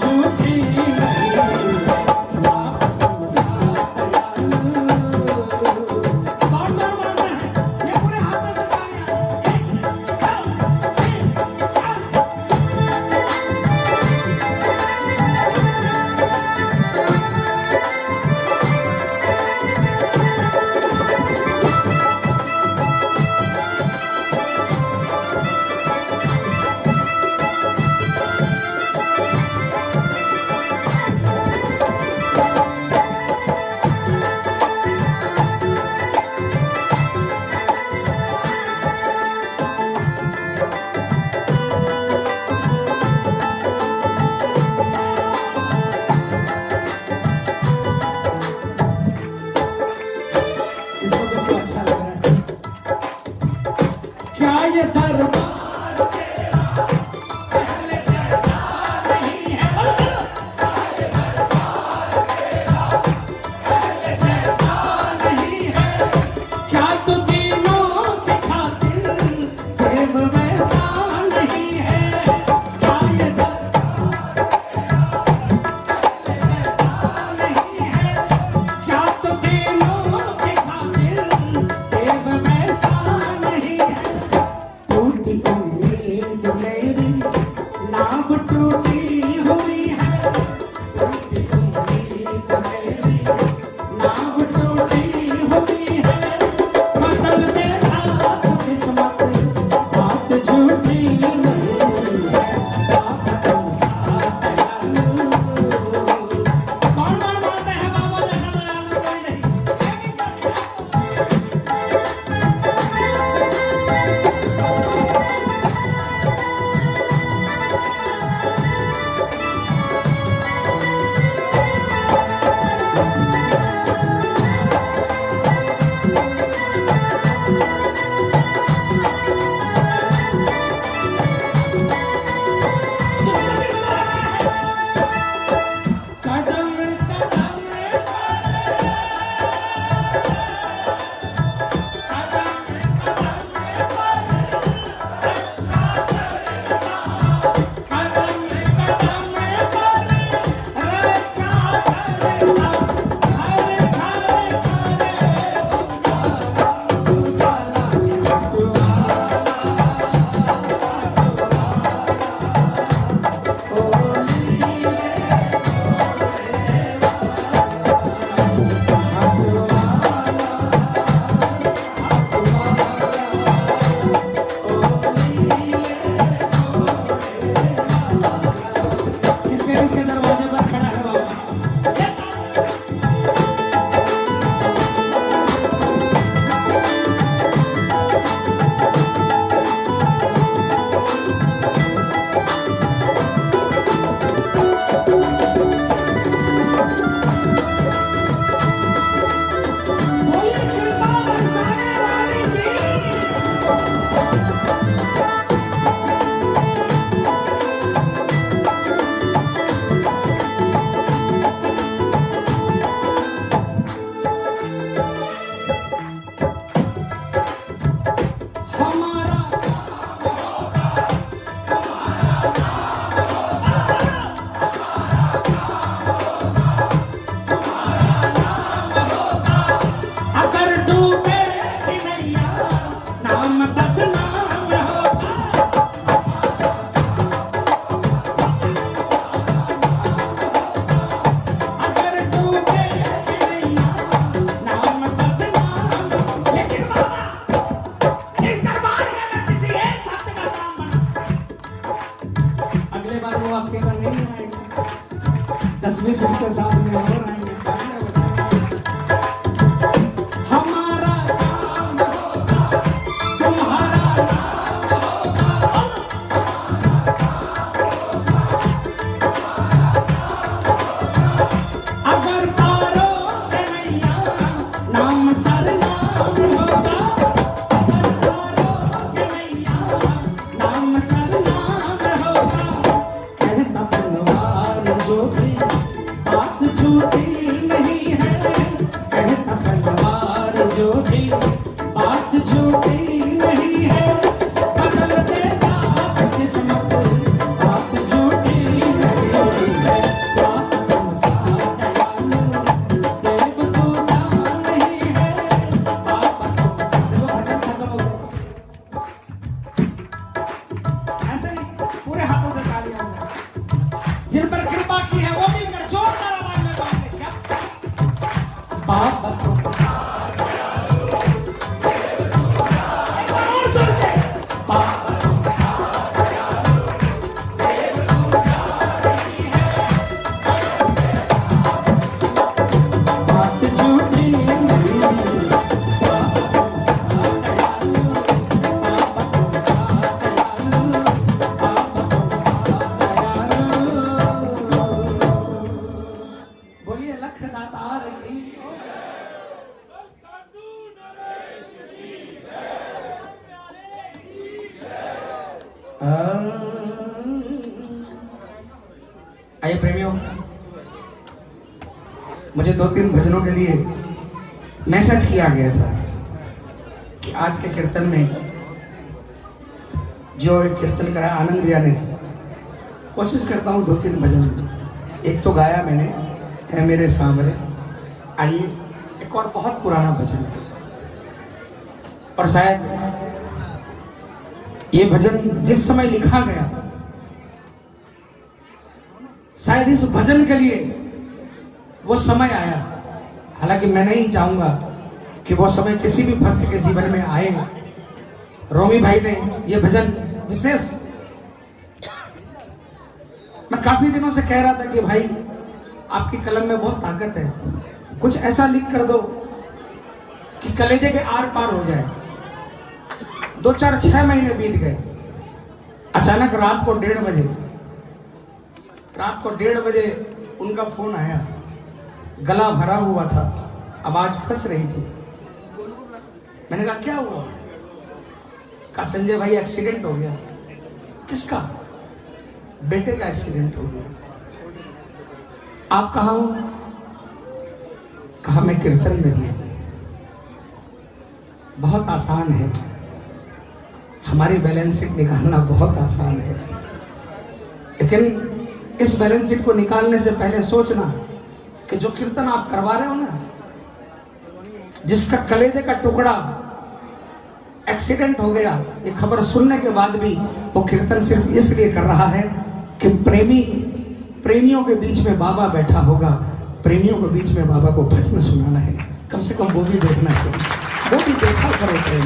झूठी ये दरबार तेरा पहले जैसा नहीं है। ये दरबार तेरा पहले जैसा नहीं है। क्या तो दिनों की खातिर देव वैसा नहीं है। क्या ये दरबार तेरा पहले जैसा नहीं है। क्या तो दिनों की खातिर देव वैसा नहीं है। टूटी उम्मीद मेरी नाव टूटी हुई है। टूटी उम्मीद मेरी नाव टूटी हुई है। बदल दे हाथ किस्मत बात झूठी नहीं है। बाबा तुम सा दयालु। कौन मानते हैं बाबा जैसा दयालु कोई नहीं। कदम कदम किसके दरवाजे पर खड़ा है बाबा। बोलिए कृपा बरसाने वाली की। हमारा अगर डूबे भी नैया नाम बदनाम होगा। अगर डूबे भी नैया नाम बदनाम। लेकिन बाबा इस दरबार में मैं किसी एक भक्त का नाम बना। अगले बार वो अकेला नहीं आएगा। 10-20 उसके साथ में और आएंगे। हमारा काम होगा तुम्हारा नाम होगा। अगर तारों के नैया नाम सरनाम होगा। अगर तारों के नैया नाम सरनाम होगा। कहता बनवार जो भी बात झूठी नहीं है। कहता बनवार जो भी बात झूठी नहीं है। बदल देगा किस्मत बात झूठी नहीं है। बाबा तुम सा दयालु देव दूजा नहीं है। बाबा तुम सा भजन खत्म हो गया। ऐसे नहीं पूरे हाथों से तालियां हो जाए। जिन पर कृपा की है वो भी अगर जोरदार आवाज में बात है क्या। बाबा तुम सा दयालु आइए प्रेमियों, मुझे 2-3 भजनों के लिए मैसेज किया गया था कि आज के कीर्तन में जो एक कीर्तन कराया आनंद भैया ने, कोशिश करता हूँ 2-3 भजन। एक तो गाया मैंने, है मेरे सामने। आइए एक और बहुत पुराना भजन, और शायद ये भजन जिस समय लिखा गया, शायद इस भजन के लिए वो समय आया। हालांकि मैं नहीं चाहूंगा कि वो समय किसी भी भक्त के जीवन में आए। रोमी भाई ने ये भजन विशेष, मैं काफी दिनों से कह रहा था कि भाई आपकी कलम में बहुत ताकत है, कुछ ऐसा लिख कर दो कि कलेजे के आर पार हो जाए। 2-4-6 महीने बीत गए। अचानक रात को 1:30 बजे उनका फोन आया। गला भरा हुआ था, आवाज फंस रही थी। मैंने कहा क्या हुआ? कहा संजय भाई एक्सीडेंट हो गया। किसका? बेटे का एक्सीडेंट हो गया। आप कहाँ हो? कहा मैं कीर्तन में हूं। बहुत आसान है, हमारी बैलेंस शीट निकालना बहुत आसान है, लेकिन इस बैलेंस शीट को निकालने से पहले सोचना कि जो कीर्तन आप करवा रहे हो ना, जिसका कलेजे का टुकड़ा एक्सीडेंट हो गया, ये खबर सुनने के बाद भी वो कीर्तन सिर्फ इसलिए कर रहा है कि प्रेमियों के बीच में बाबा बैठा होगा, प्रेमियों के बीच में बाबा को भजन सुनाना है। कम से कम वो भी देखना चाहिए, वो भी देखा करो प्रेम।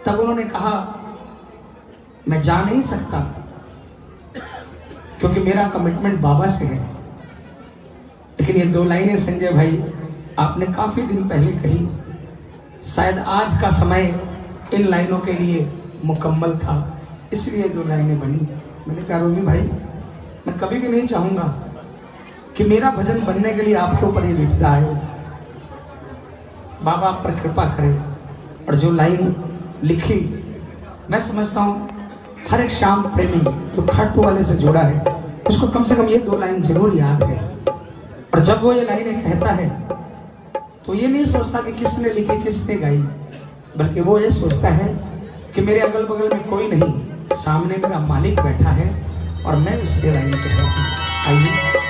तब उन्होंने कहा मैं जा नहीं सकता क्योंकि मेरा कमिटमेंट बाबा से है। लेकिन ये 2 लाइनें संजय भाई आपने काफी दिन पहले कही, शायद आज का समय इन लाइनों के लिए मुकम्मल था, इसलिए 2 लाइनें बनी। मैंने कहा रोमी भाई, मैं कभी भी नहीं चाहूंगा कि मेरा भजन बनने के लिए आपके ऊपर ये विपदा आए। बाबा आप पर कृपा करें। और जो लाइन लिखी, मैं समझता हूं हर एक श्याम प्रेमी जो खट्टू वाले से जुड़ा है, उसको कम से कम ये 2 लाइन जरूर याद है। और जब वो ये लाइनें कहता है तो ये नहीं सोचता कि किसने लिखी, किसने गाई, बल्कि वो ये सोचता है कि मेरे अगल बगल में कोई नहीं, सामने मेरा मालिक बैठा है और मैं उससे लाइन कह रहा हूं। आइए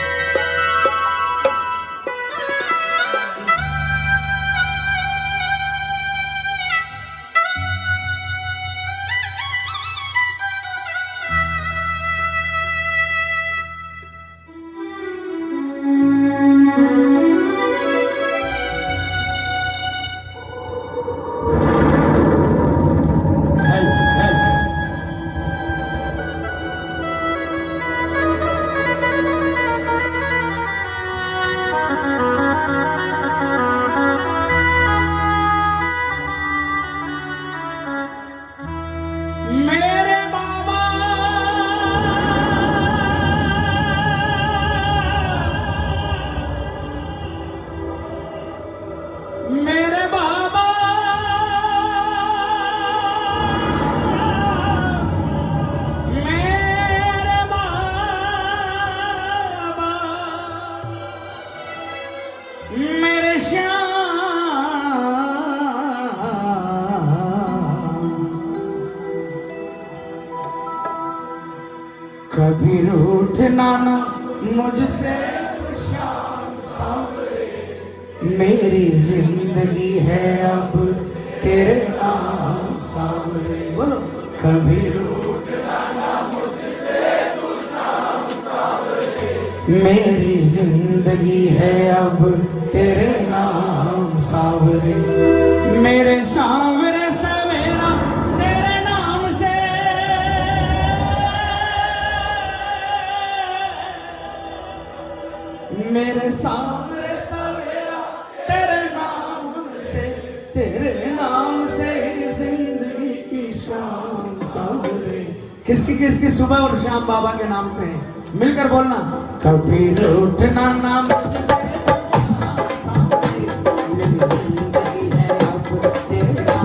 कभी रूठना ना मुझसे शाम सांवरे, मेरी जिंदगी है अब तेरे नाम सांवरे। बोलो कभी रूठना ना मुझसे शाम सांवरे, मेरी जिंदगी है अब तेरे नाम सांवरे। मेरे सांवरे सवेरा तेरे नाम से, मेरे सांवरे सवेरा तेरे नाम से, तेरे नाम से जिंदगी की शाम सांवरे। किसकी सुबह और शाम बाबा के नाम से है, मिलकर बोलना कभी रूठना ना मुझसे शाम सांवरे, मेरी जिंदगी है अब तेरे नाम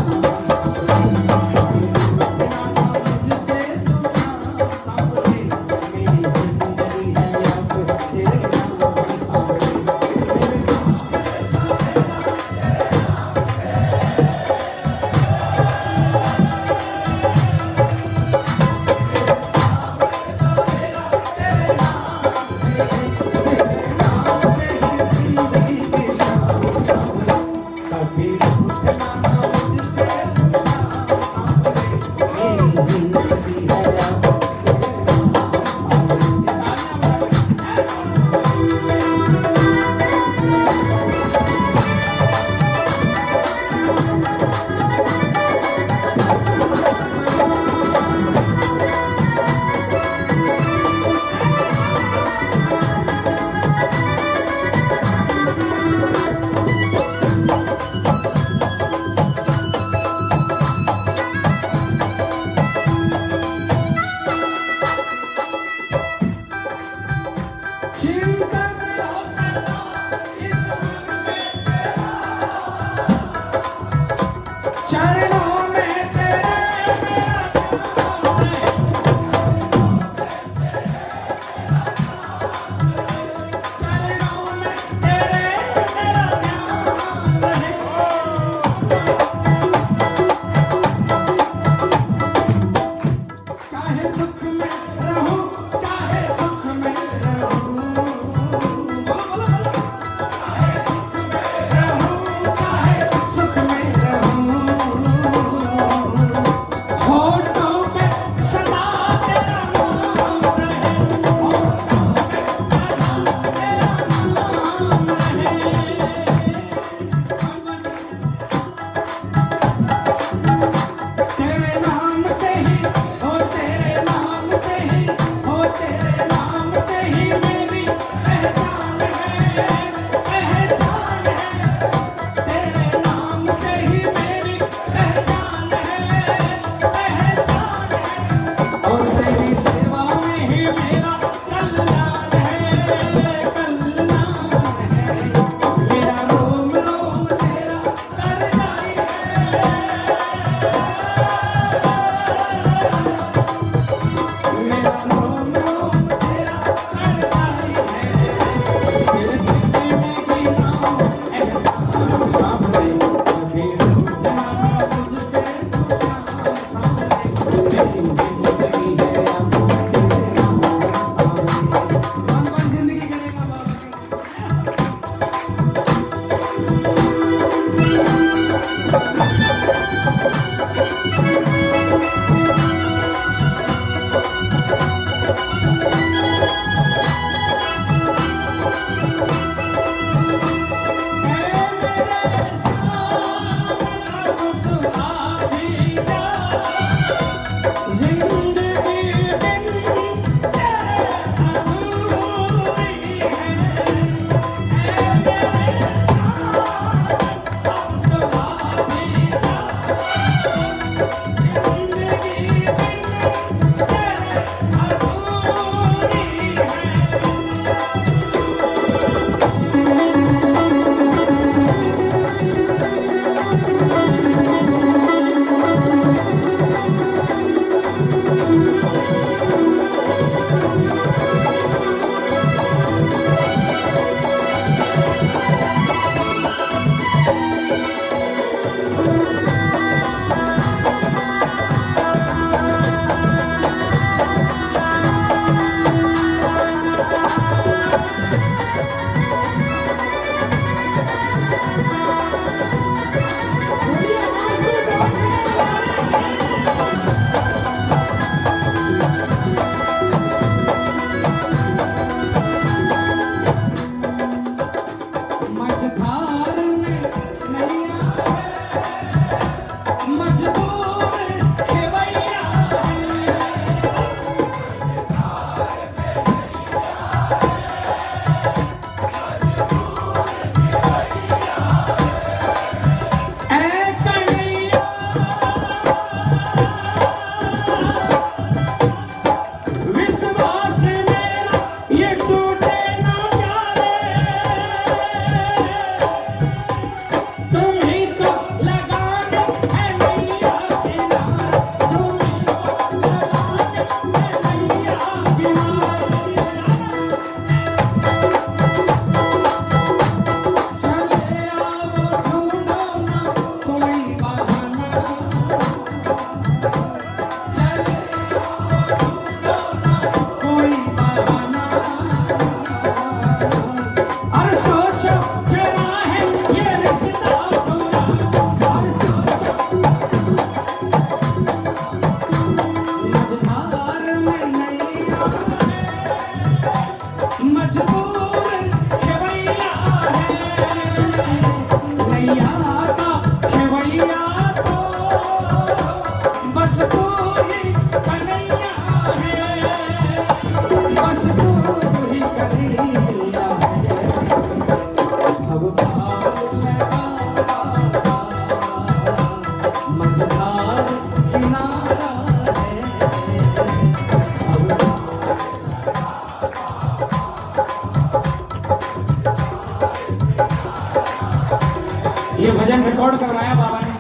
ये भजन रिकॉर्ड करवाया बाबा ने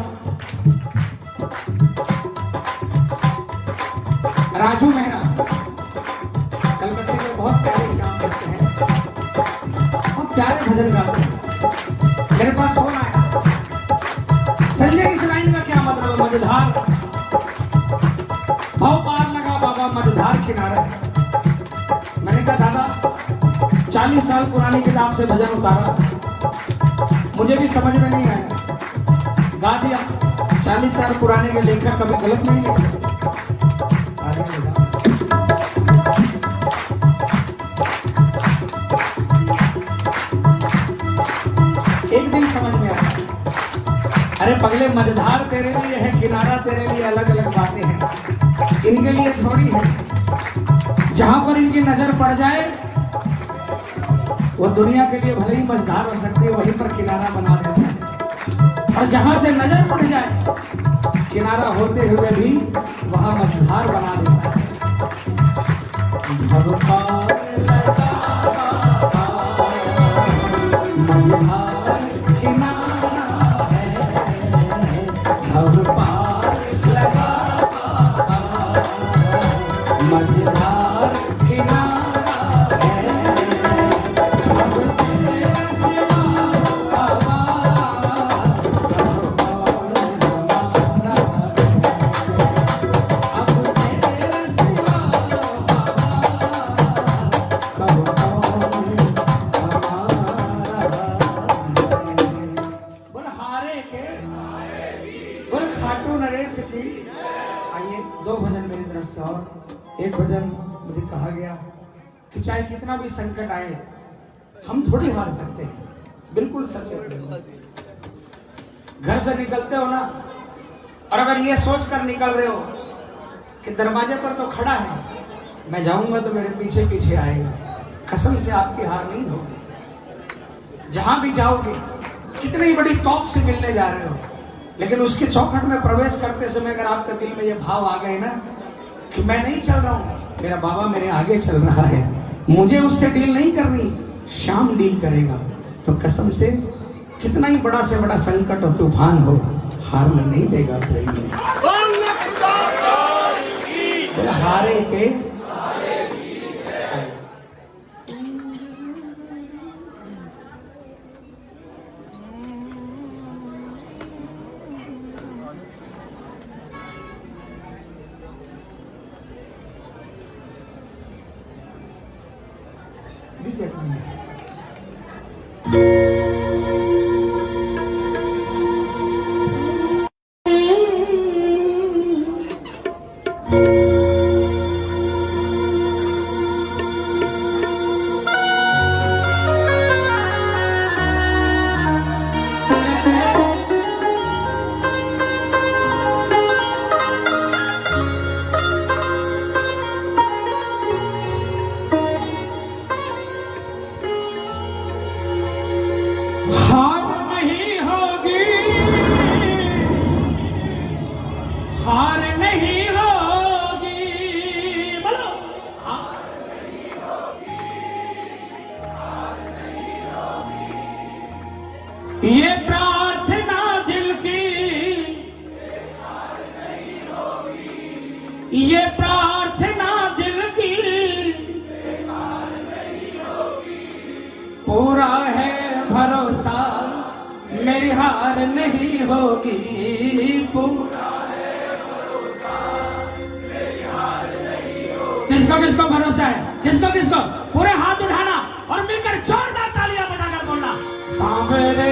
राजू मेहरा कलकत्ते में, बहुत प्यारे शाम करते हैं, बहुत प्यारे भजन गाते हैं। मेरे पास फोन आया, संजय इस लाइन का क्या मतलब है? मझधार भाव पार लगा बाबा, मझधार किनारा। मैंने कहा दादा 40 साल पुरानी किताब से भजन उतारा, मुझे भी समझ में नहीं आया, गा दिया। 40 साल पुराने के लेखक कभी गलत नहीं लिख सकते। एक दिन समझ में आया, अरे पगले मझधार तेरे लिए है, किनारा तेरे लिए, अलग अलग बातें हैं, इनके लिए थोड़ी है। जहां पर इनकी नजर पड़ जाए वो दुनिया के लिए भले ही मझधार हो सकती है, वहीं पर किनारा बना देता है। और जहां से नजर पड़ जाए किनारा होते हुए भी वहां मझधार बना देता है। मझधार किनारा है, अब पार लगा मझधार किनारा है। दो भजन मेरी तरफ से और एक भजन मुझे कहा गया कि चाहे कितना भी संकट आए हम थोड़ी हार सकते हैं, बिल्कुल सच है। घर से निकलते हो ना, और अगर ये सोच कर निकल रहे हो कि दरवाजे पर तो खड़ा है, मैं जाऊंगा तो मेरे पीछे पीछे आएगा, कसम से आपकी हार नहीं होगी। जहां भी जाओगे, कितनी बड़ी तौप से मिलने जा रहे हो, लेकिन उसके चौखट में प्रवेश करते समय अगर आपके दिल में ये भाव आ गए ना कि मैं नहीं चल रहा हूं, मेरा बाबा मेरे आगे चल रहा है, मुझे उससे डील नहीं करनी, शाम डील करेगा, तो कसम से कितना ही बड़ा से बड़ा संकट और तूफान हो, हार में नहीं देगा प्रेमी। हारे के हार नहीं होगी, बोलो हार नहीं होगी, हार नहीं होगी, ये प्रार्थना दिल की, हार नहीं होगी, ये प्रार्थना दिल की, हार नहीं होगी, पूरा है भरोसा मेरी हार नहीं होगी, पूरा किसको किसको भरोसा है, किसको किसको, पूरे हाथ उठाना और मिलकर जोरदार तालियां बजाकर बोलना, सांवरे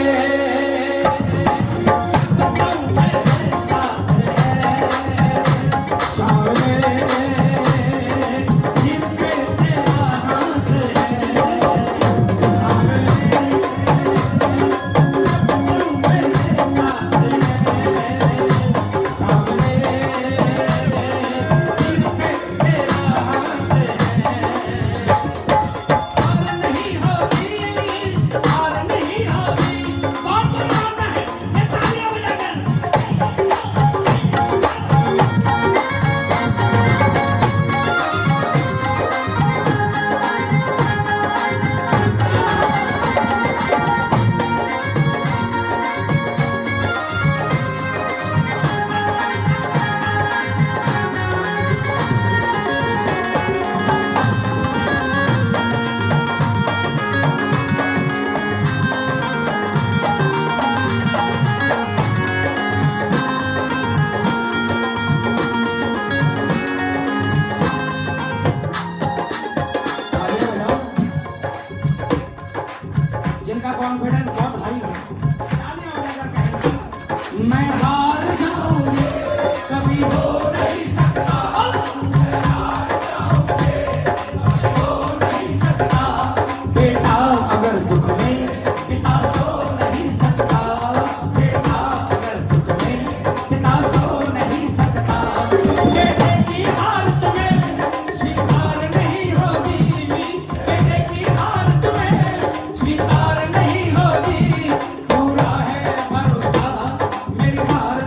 कॉन्फिडेंस बहुत भारी है, मैं हार जाऊंगी कभी हो नहीं सकता, मैं हार जाऊंगी कभी हो नहीं सकता, बेटा अगर दुख में पिता सो नहीं सकता, बेटा अगर दुख में पिता सो नहीं सकता, बेटे की हार तुम्हें स्वीकार नहीं होगी, बेटे की हार तुम्हें स्वीकार नहीं होगी, पूरा है भरोसा मेरी हार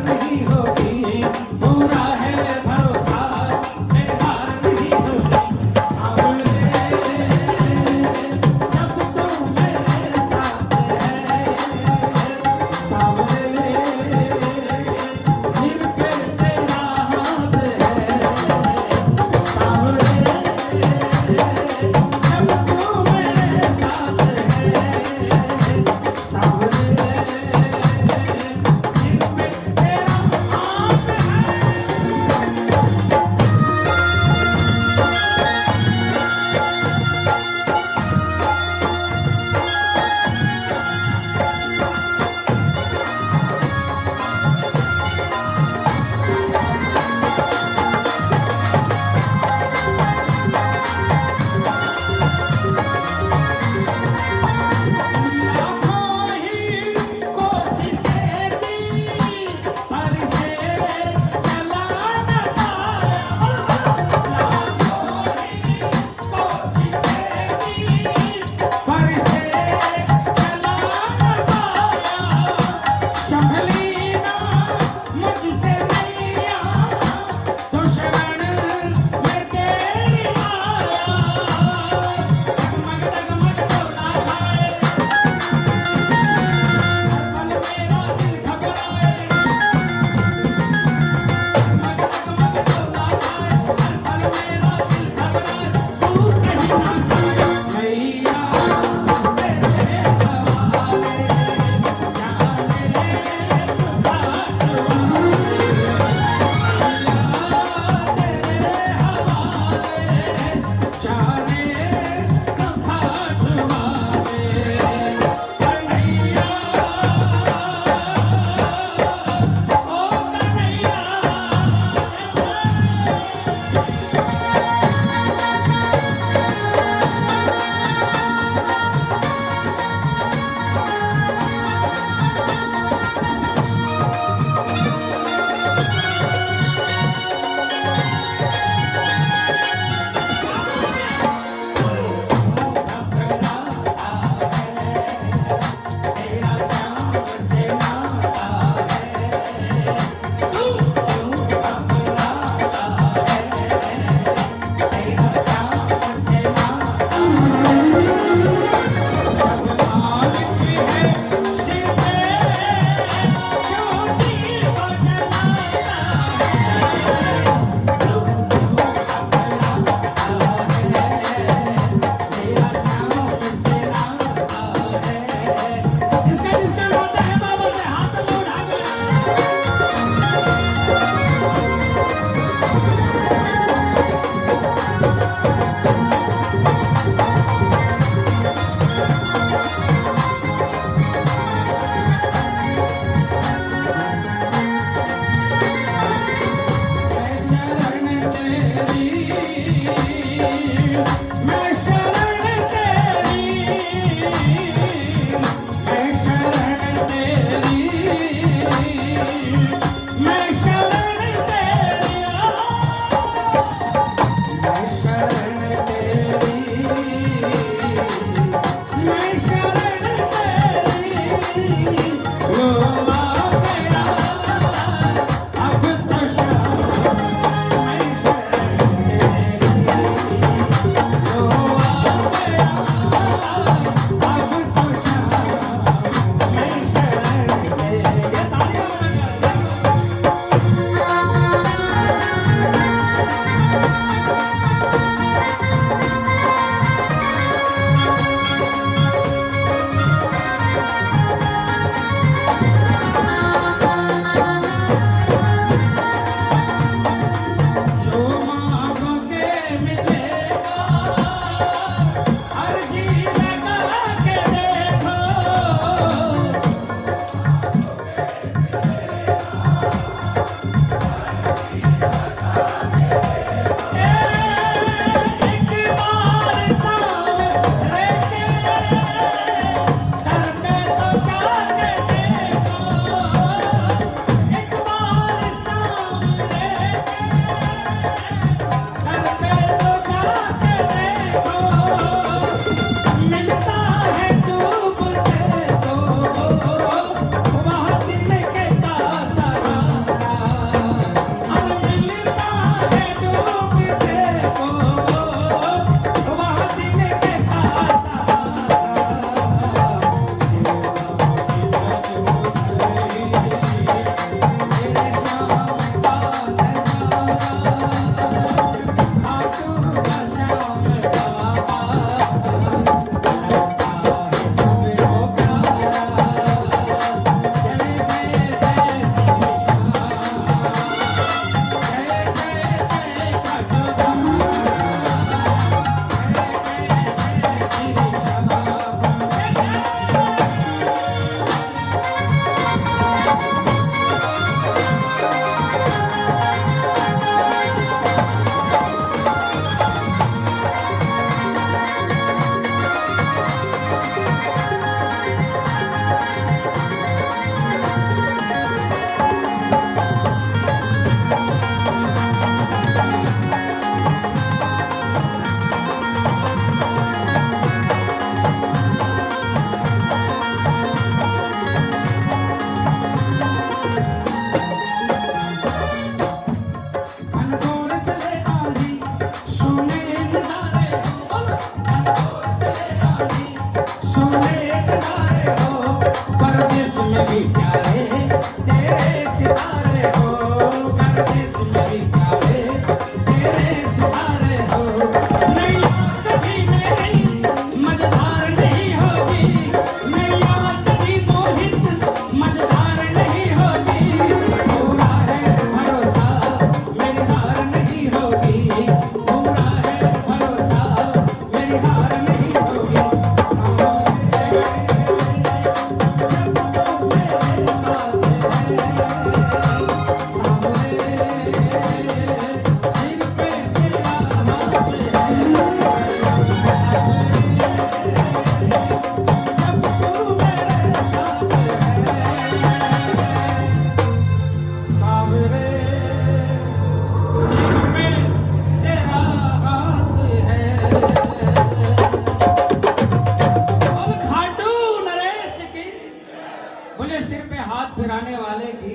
बोले सिर पे हाथ फिराने वाले की।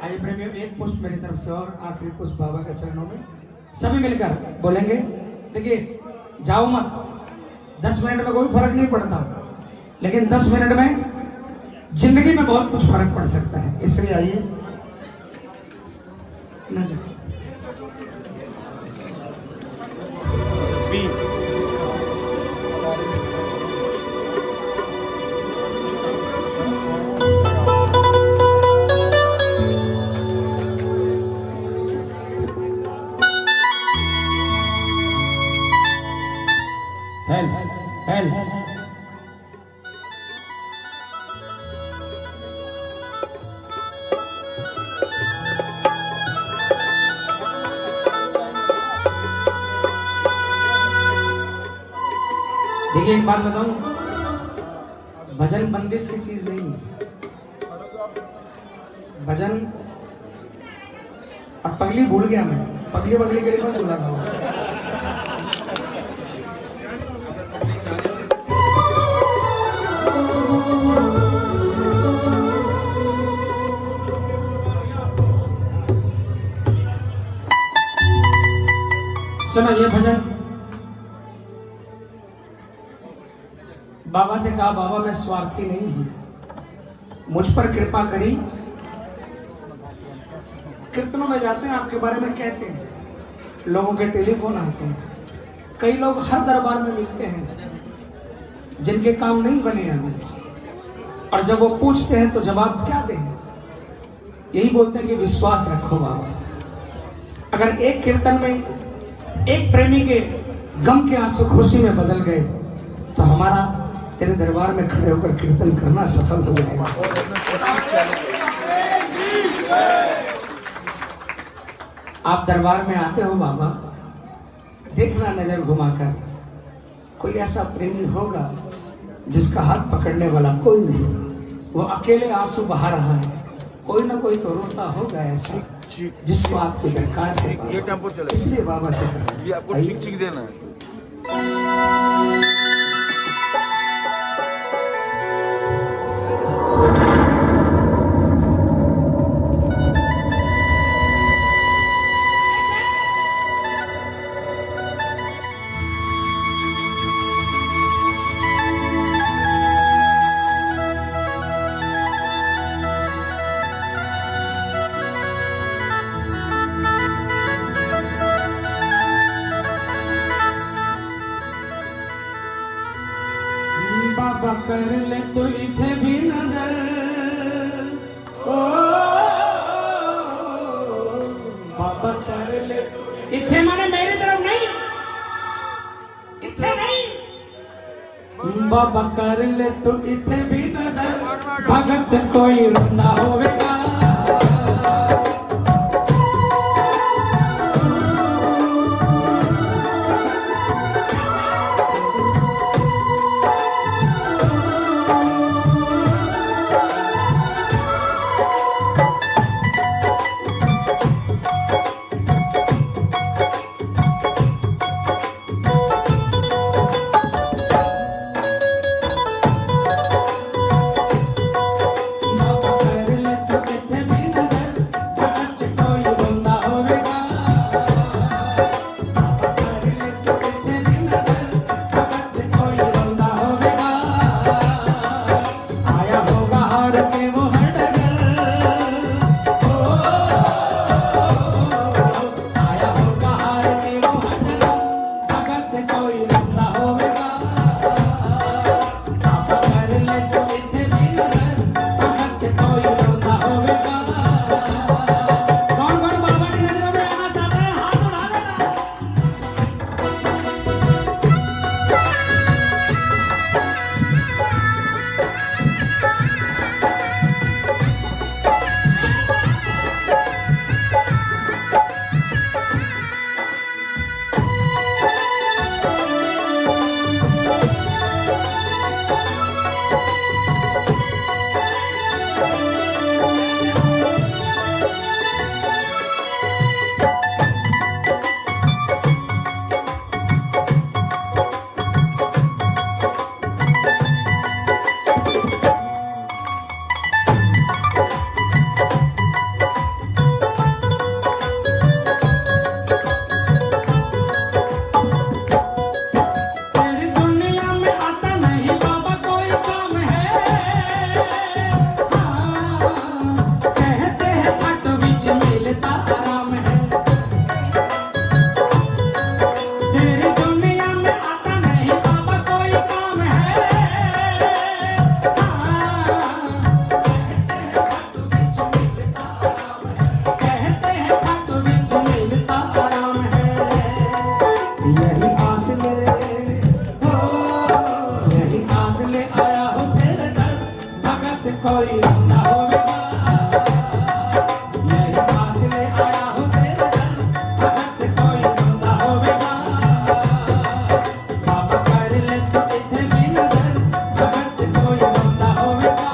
आइए प्रेमियों, एक पुष्प मेरी तरफ से और आखिरी पुष्प बाबा के चरणों में सभी मिलकर बोलेंगे। देखिए, जाओ मत, 10 मिनट में कोई फर्क नहीं पड़ता, लेकिन 10 मिनट में जिंदगी में बहुत कुछ फर्क पड़ सकता है। इसलिए आइए नजर हेल देखिए, एक बात बताऊं, भजन बंदिश की चीज नहीं है। भजन और पगली भूल गया मैं, पगली पगली के लिए मत बोला था। सुनो ये भजन, बाबा से कहा, बाबा मैं स्वार्थी नहीं हूं, मुझ पर कृपा करी। कीर्तनों में जाते हैं, आपके बारे में कहते हैं, लोगों के टेलीफोन आते हैं, कई लोग हर दरबार में मिलते हैं जिनके काम नहीं बने अभी, और जब वो पूछते हैं तो जवाब क्या दें? यही बोलते हैं कि विश्वास रखो बाबा। अगर एक कीर्तन में एक प्रेमी के गम के आंसू खुशी में बदल गए तो हमारा तेरे दरबार में खड़े होकर कीर्तन करना सफल हो जाएगा। आप दरबार में आते हो बाबा, देखना नजर घुमाकर, कोई ऐसा प्रेमी होगा जिसका हाथ पकड़ने वाला कोई नहीं, वो अकेले आंसू बहा रहा है, कोई ना कोई तो रोता होगा ऐसा जिसको आपको दरकार है। ये टेम्पो चले, इसलिए बाबा से ये आपको ठीक देना है। बाबा कर ले तो इथे भी नजर, ओ बाबा कर ले, इथे माने मेरी तरफ नहीं, इथे नहीं, बाबा कर ले तो इथे भी नजर, भगत कोई रुंदा होवेगा। कोई रोना होवेगा यही आस ले आया हूँ तेरे दर भगत कोई रोना होवेगा बाबा कर ले तू इथे भी नजर भगत कोई रोना होवेगा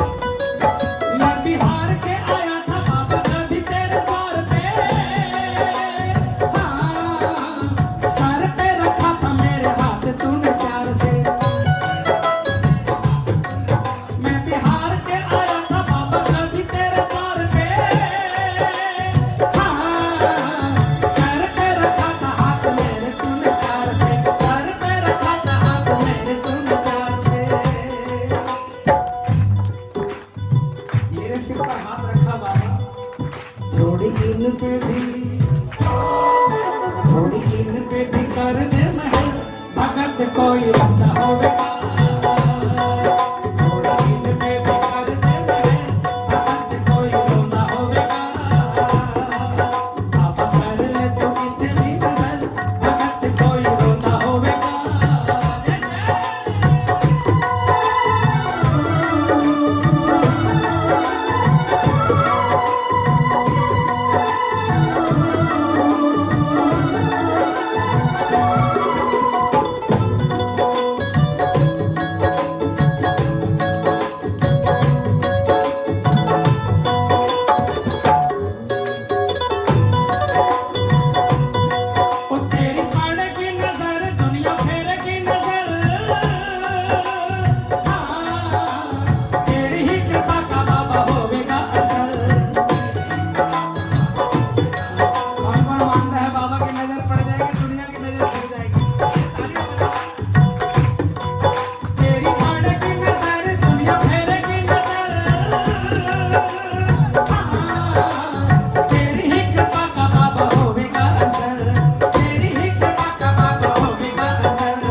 मैं बिहार के आया था बाबा कभी तेरे द्वार पे हाँ सर पे रखा था मेरे हाथ तूने प्यार से मैं बिहार के आया था बाबा कभी तेरे द्वार पे हाँ सर पे रखा था हाथ मेरे तूने प्यार से सर पे रखा था हाथ मेरे तूने प्यार से मेरे सिर पर हाथ रखा बाबा थोड़ी दिन पे भी कर दे महल भगत कोई रोना होवेगा थोड़ी दिन पे भी कर दे महल भगत कोई रोना होवेगा बाबा कर ले तो इथे भी नजर भगत कोई रोना होवेगा ओ तेरी पड़ेगी नजर दुनिया फेरेगी नजर हाँ तेरी ही कृपा का बाबा होवेगा असर कौन कौन मानता है बाबा की नजर पड़ जाएगी दुनिया की नजर पड़ जाएगी तेरी पड़ेगी नजर दुनिया फेरेगी नजर हाँ तेरी ही कृपा का बाबा होवेगा असर तेरी ही कृपा का बाबा होवेगा असर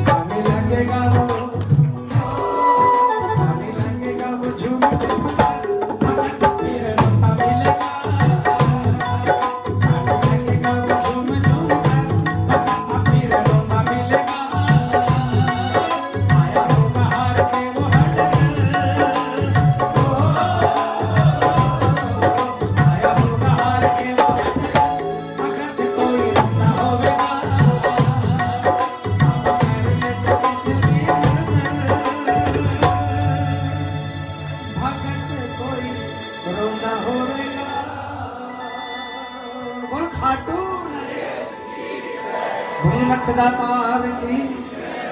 गाने लगेगा वो झूम झूम कर भगत फिर रोता मिलेगा गाने लगेगा वो झूम झूम कर भगत फिर रोता मिलेगा आया होगा हार के वो हट कर आया होगा हार के वो भगत कोई रोना होवेगा बाबा कर ले तो इथे भी नजर भगत कोई रोना होवेगा बोल खाटू भोले लखदातार की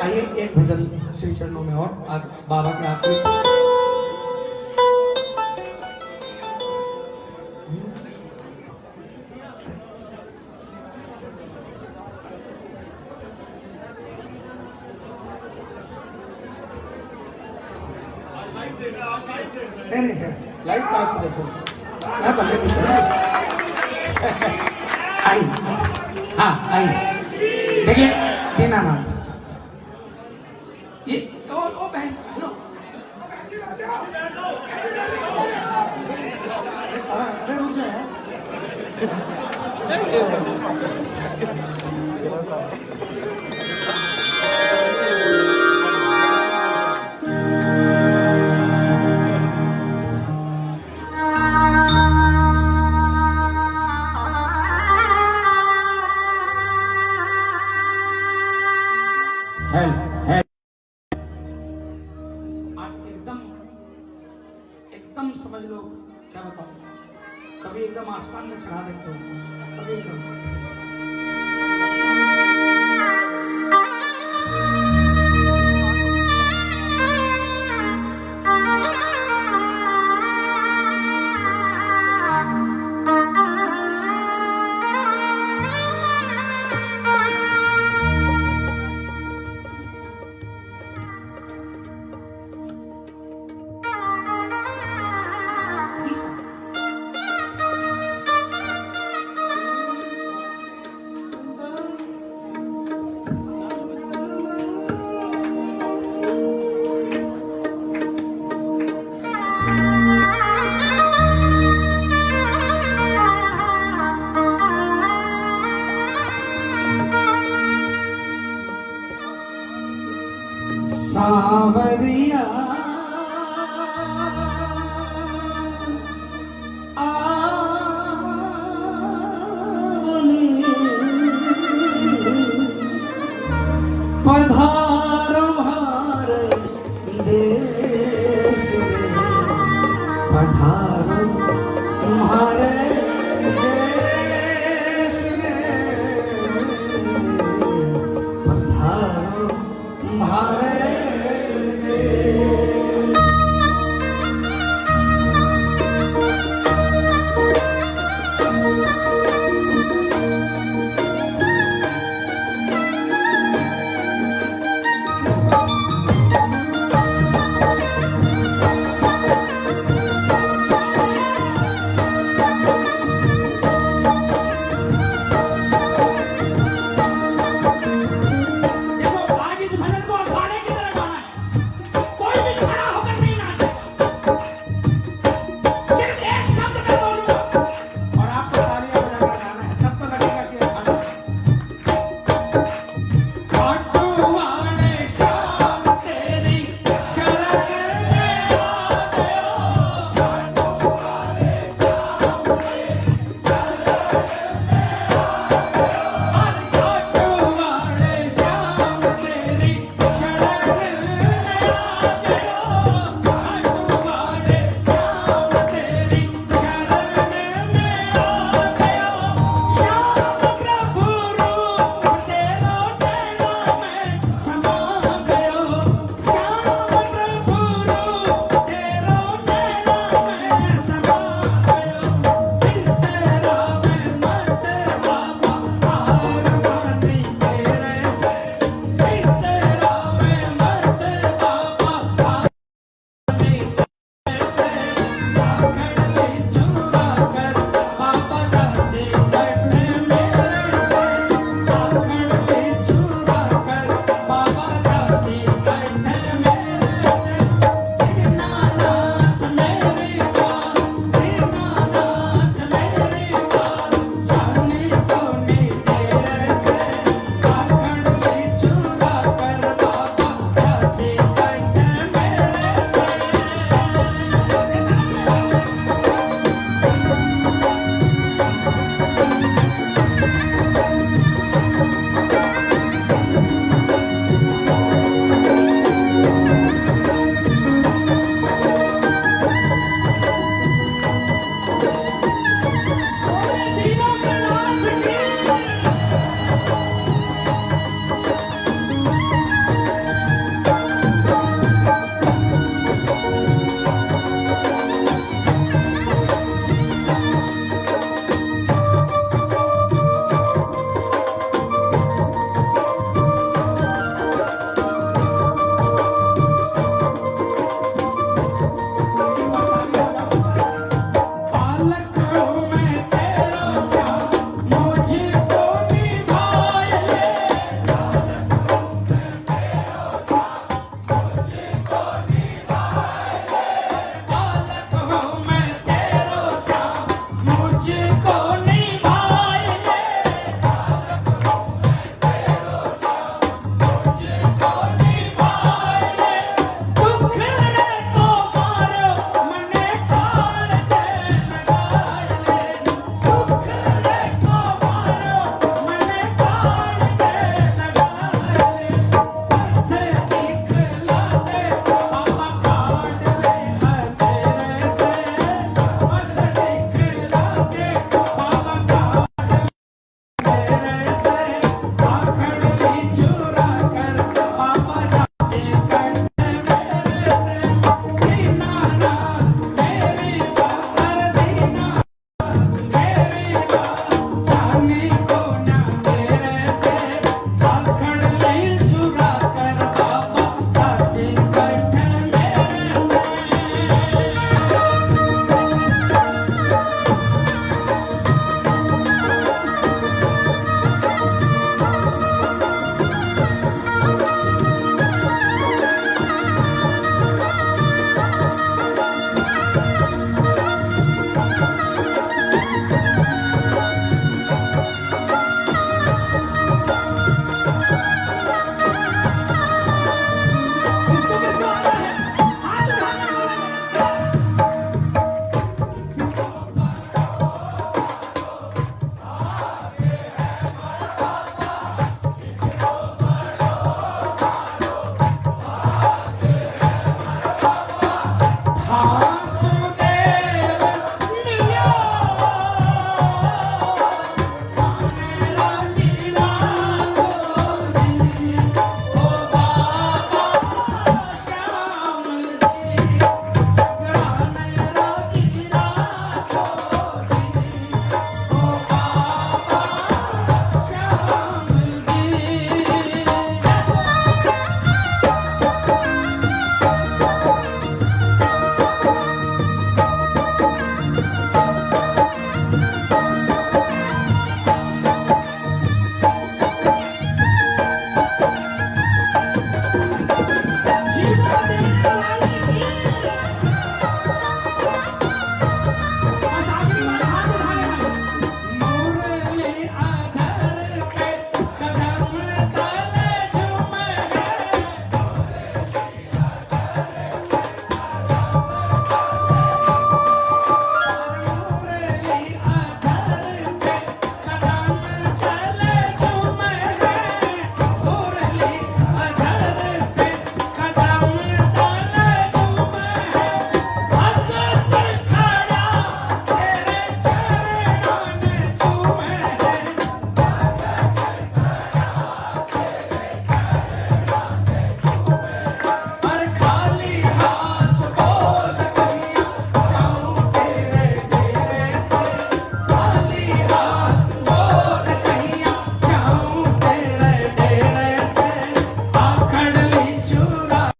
आइए एक भजन श्री चरणों में और आज बाबा के आखिरी नहीं लाइव पास देखो मैं भले नहीं आई हाँ आई देखिए दीनानाथ ये ओ बहन हेलो अरे रुक जाओ आज एकदम समझ लो क्या बताऊं कभी एकदम आसमान में चढ़ा देते हो कभी एकदम पधारो तुम्हारे